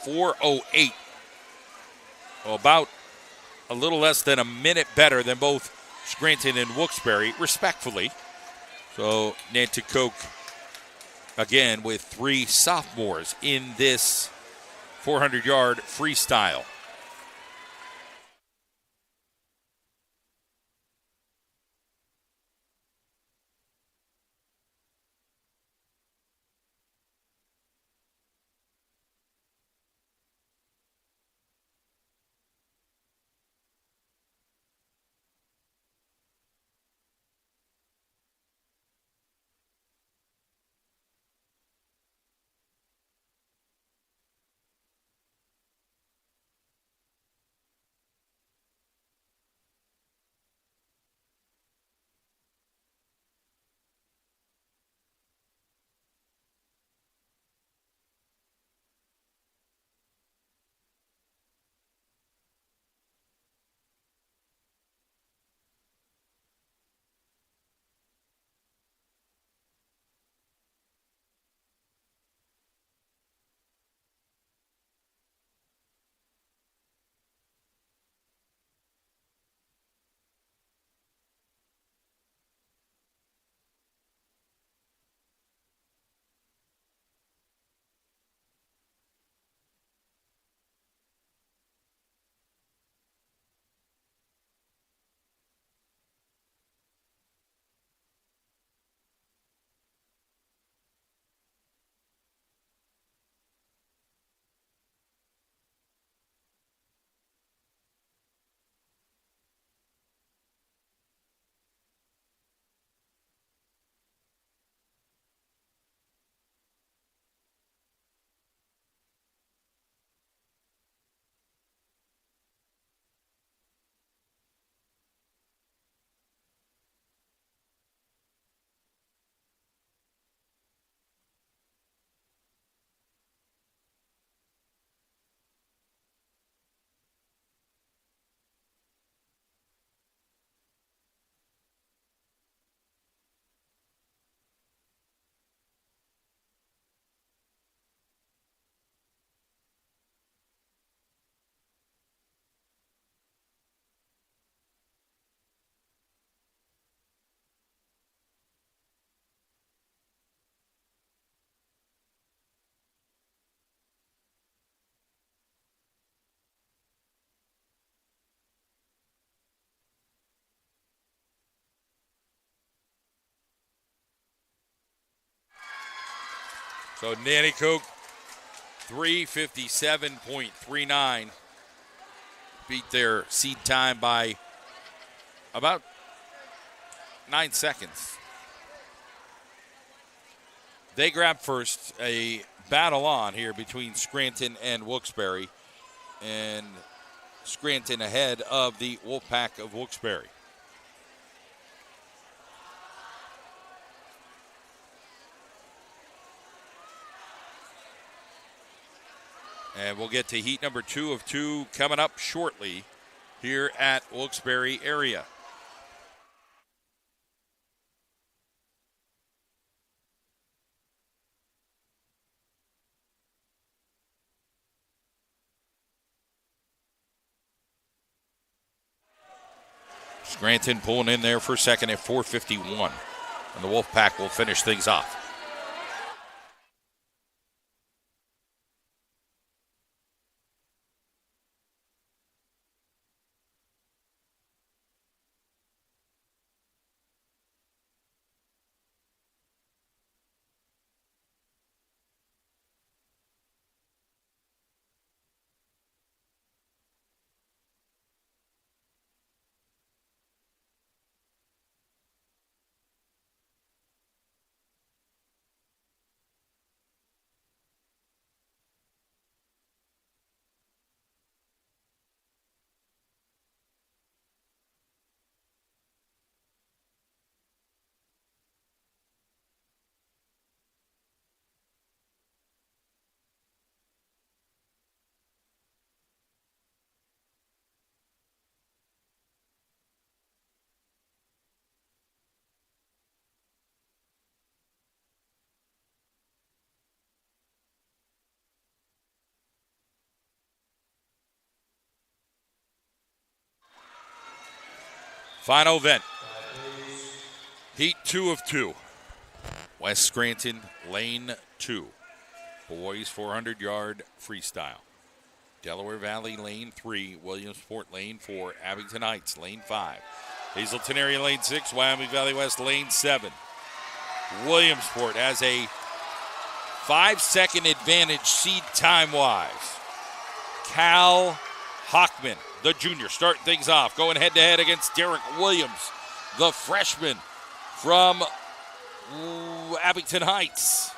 4:08 about a little less than a minute better than both Scranton and Wilkes-Barre, respectfully. So Nanticoke, again, with 3 sophomores in this 400-yard freestyle. So Nanticoke, 3:57.39, beat their seed time by about 9 seconds. They grab first. A battle on here between Scranton and Wilkes-Barre, and Scranton ahead of the Wolfpack of Wilkes-Barre. And we'll get to heat number 2 of 2 coming up shortly here at Wilkes-Barre area. Scranton pulling in there for second at 4:51. And the Wolfpack will finish things off. Final event. Heat 2 of 2. West Scranton, lane 2. Boys 400-yard freestyle. Delaware Valley, lane 3. Williamsport, lane 4. Abington Heights, lane 5. Hazleton area, lane 6. Wyoming Valley West, lane 7. Williamsport has a 5-second advantage seed time-wise. Cal Hockman, the junior, starting things off, going head-to-head against Derek Williams, the freshman from Abington Heights.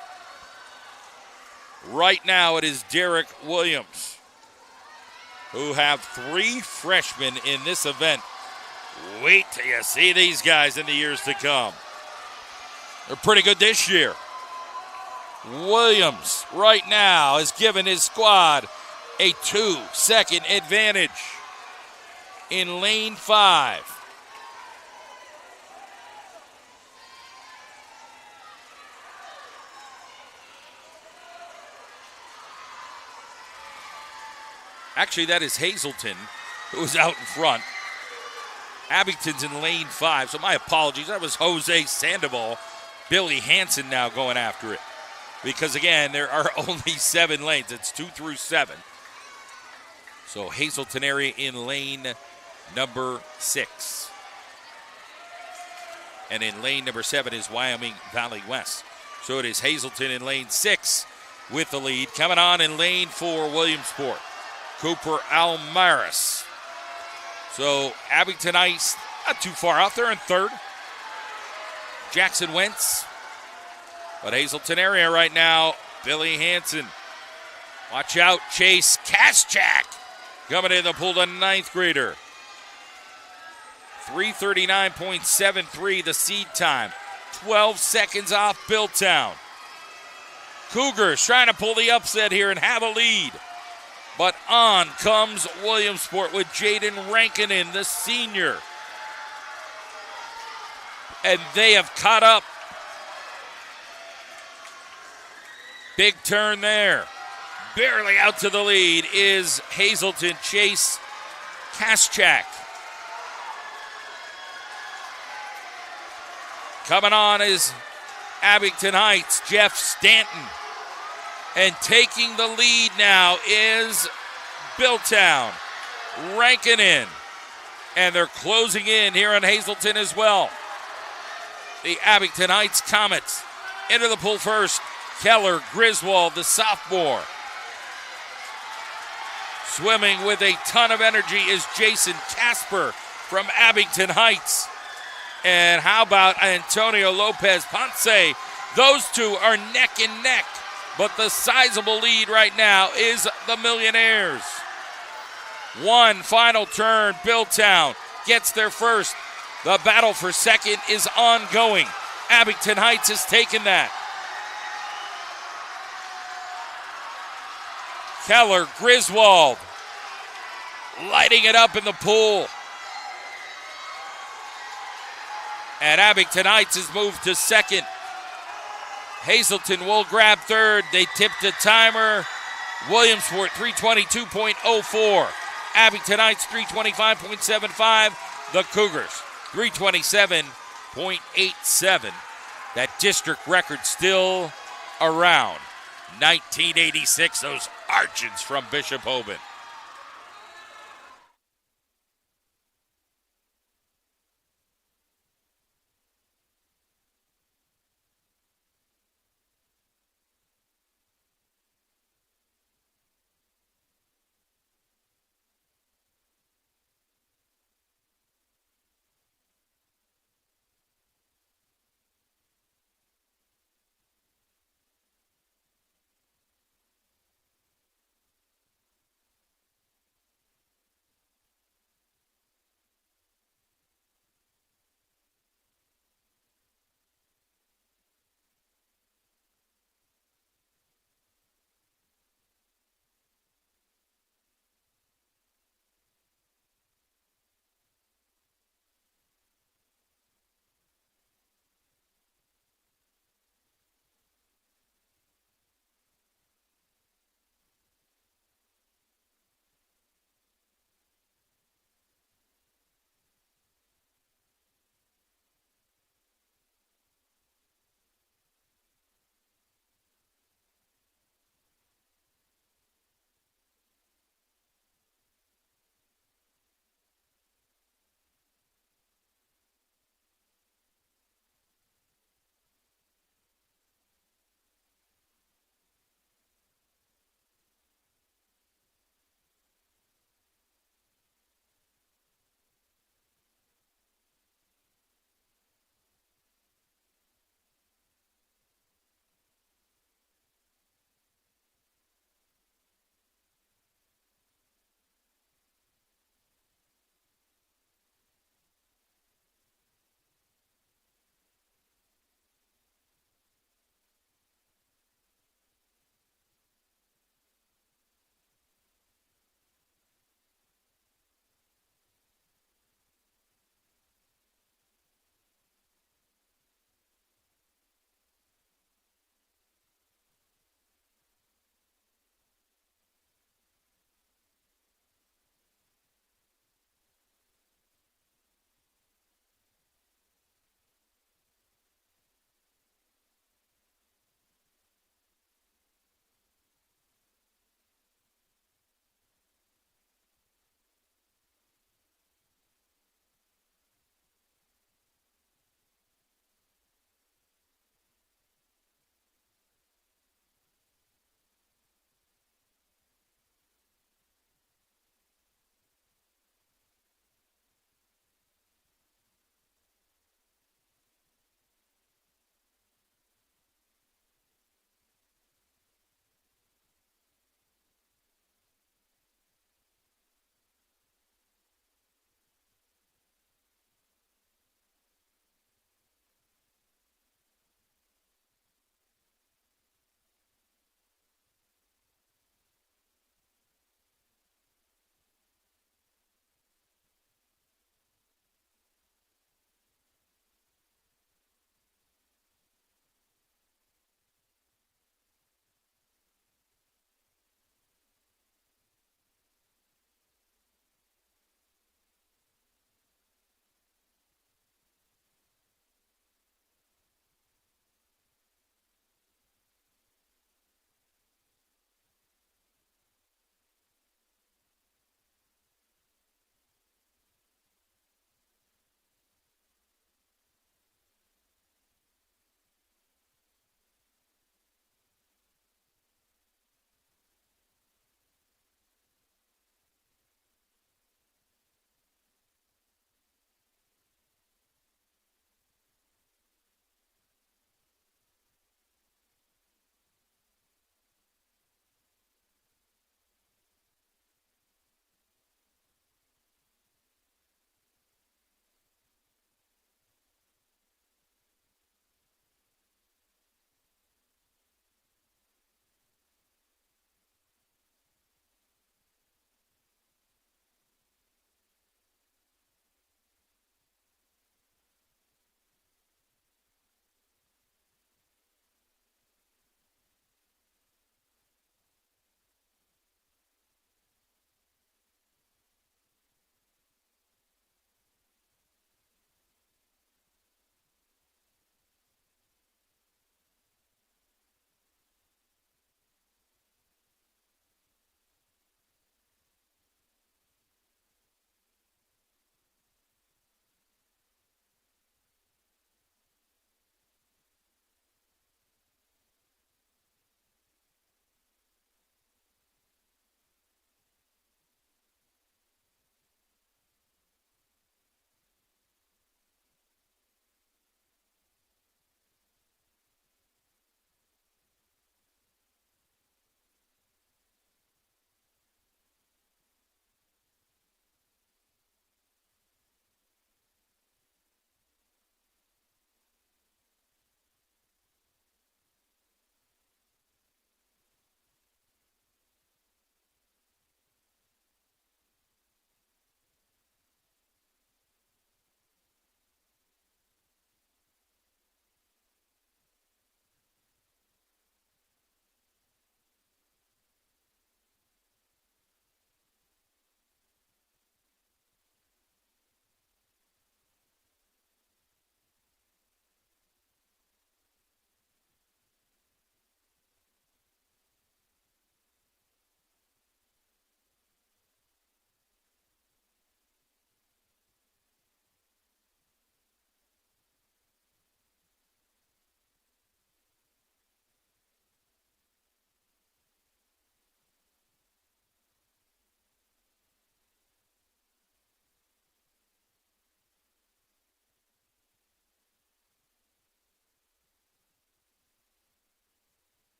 Right now it is Derek Williams, who have 3 freshmen in this event. Wait till you see these guys in the years to come. They're pretty good this year. Williams right now has given his squad a 2-second advantage in lane 5. Actually, that is Hazleton, who is out in front. Abington's in lane 5, so my apologies. That was Jose Sandoval. Billy Hansen now going after it. Because, again, there are only 7 lanes. It's 2 through 7. So Hazleton area in lane number 6. And in lane number 7 is Wyoming Valley West. So it is Hazleton in lane 6 with the lead. Coming on in lane 4, Williamsport. Cooper Almaris. So Abington Ice, not too far out there in 3rd. Jackson Wentz. But Hazleton area right now, Billy Hansen. Watch out, Chase Kaschak. Coming in the pool, the 9th grader. 3:39.73 the seed time. 12 seconds off Billtown. Cougars trying to pull the upset here and have a lead. But on comes Williamsport with Jaden Rankinen, the senior. And they have caught up. Big turn there. Barely out to the lead is Hazleton Chase Kaschak. Coming on is Abington Heights, Jeff Stanton. And taking the lead now is Billtown, Rankinen. And they're closing in here on Hazleton as well. The Abington Heights Comets into the pool first. Keller Griswold, the sophomore. Swimming with a ton of energy is Jason Casper from Abington Heights. And how about Antonio Lopez Ponce? Those two are neck and neck. But the sizable lead right now is the Millionaires. One final turn. Billtown gets there first. The battle for second is ongoing. Abington Heights has taken that. Keller Griswold lighting it up in the pool. And Abington Heights has moved to second. Hazleton will grab third. They tipped the timer. Williamsport 322.04. Abington Heights 325.75. The Cougars 327.87. That district record still around. 1986, those Archons from Bishop Hoban.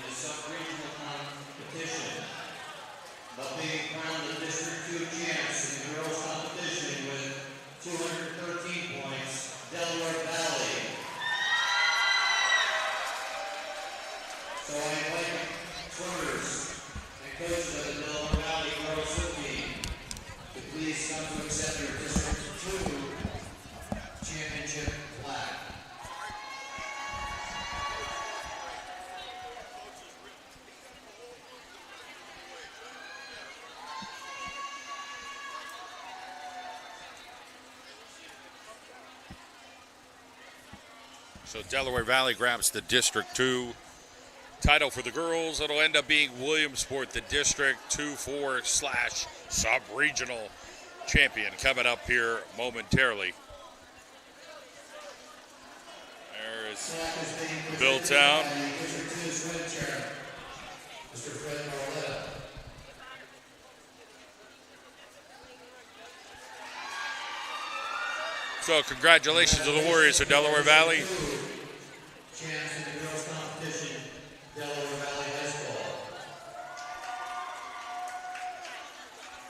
in the sub-regional competition, but being crowned the District 2 champs in the girls competition with 213 points, Delaware Valley. So I invite swimmers and coaches of the Delaware Valley girls swim team to please come to accept your District 2 championship flag. So Delaware Valley grabs the District 2 title for the girls. It'll end up being Williamsport, the District 2-4 / sub-regional champion, coming up here momentarily. There's Billtown. So congratulations to the Warriors of Delaware Valley. Champs in the girls competition, Delaware Valley High School.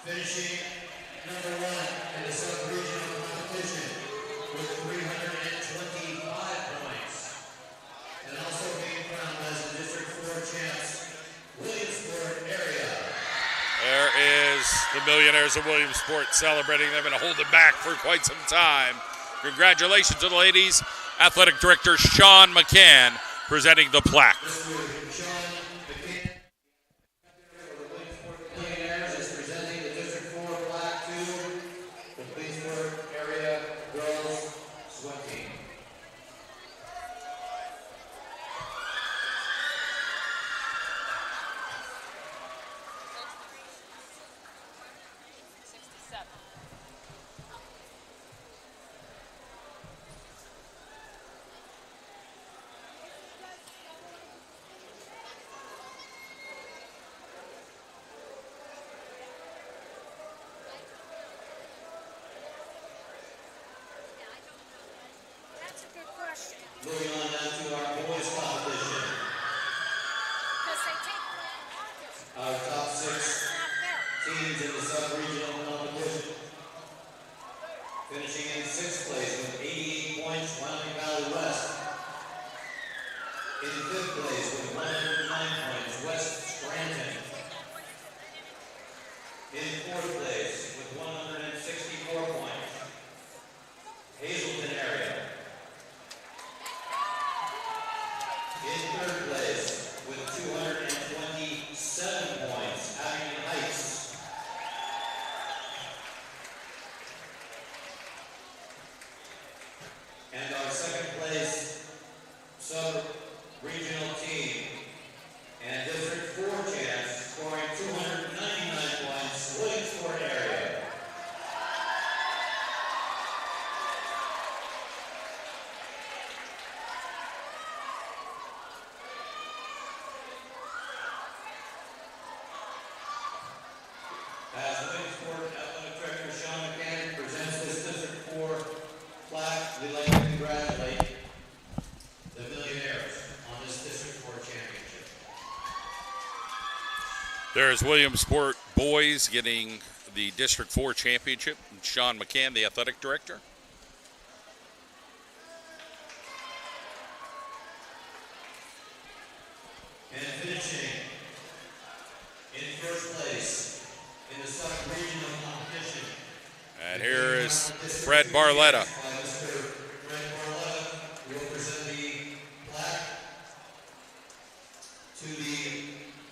Finishing number 1 in the sub-regional competition with 325 points. And also being crowned as the District 4 champs, Williamsport area. There is the Millionaires of Williamsport celebrating. They've been holding back for quite some time. Congratulations to the ladies. Athletic Director Sean McCann presenting the plaque. Sean McCann, the Williamsport Millionaires, is presenting the District 4 plaque to the Williamsport area girls swim team. That's a good question. Moving on now to our boys competition. Because they take away the pockets. Our top 6 It's not fair. teams in the sub-regional competition. Finishing in 6th place with 88 points, Wyoming Valley West. In 5th place with 109 points, West Scranton. In 4th place with 164 points, Hazelton area. In 3rd place with 227 points, Abington Heights. And our 2nd place sub-regional team and District 4 champs scoring 299 points, Williamsport area. As Williamsport Athletic Director Sean McCann presents this District 4 plaque, we'd like to congratulate the Millionaires on this District 4 championship. There's Williamsport boys getting the District 4 championship. Sean McCann, the athletic director. And finishing in 1st place in the sub-regional competition. And here is Fred Barletta. By Mr. Fred Barletta, we will present the plaque to the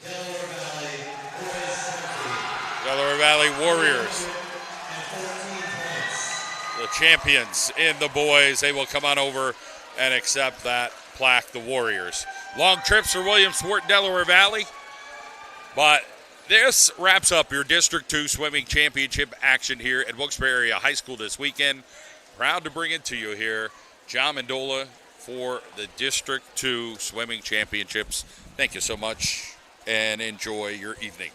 Delaware Valley boys swim team. Delaware Valley Warriors, And 14 points. the champions in the boys. They will come on over and accept that plaque, the Warriors. Long trips for Williamsport, Delaware Valley. But this wraps up your District 2 Swimming Championship action here at Wilkes-Barre Area High School this weekend. Proud to bring it to you here. John Mendola for the District 2 Swimming Championships. Thank you so much and enjoy your evening.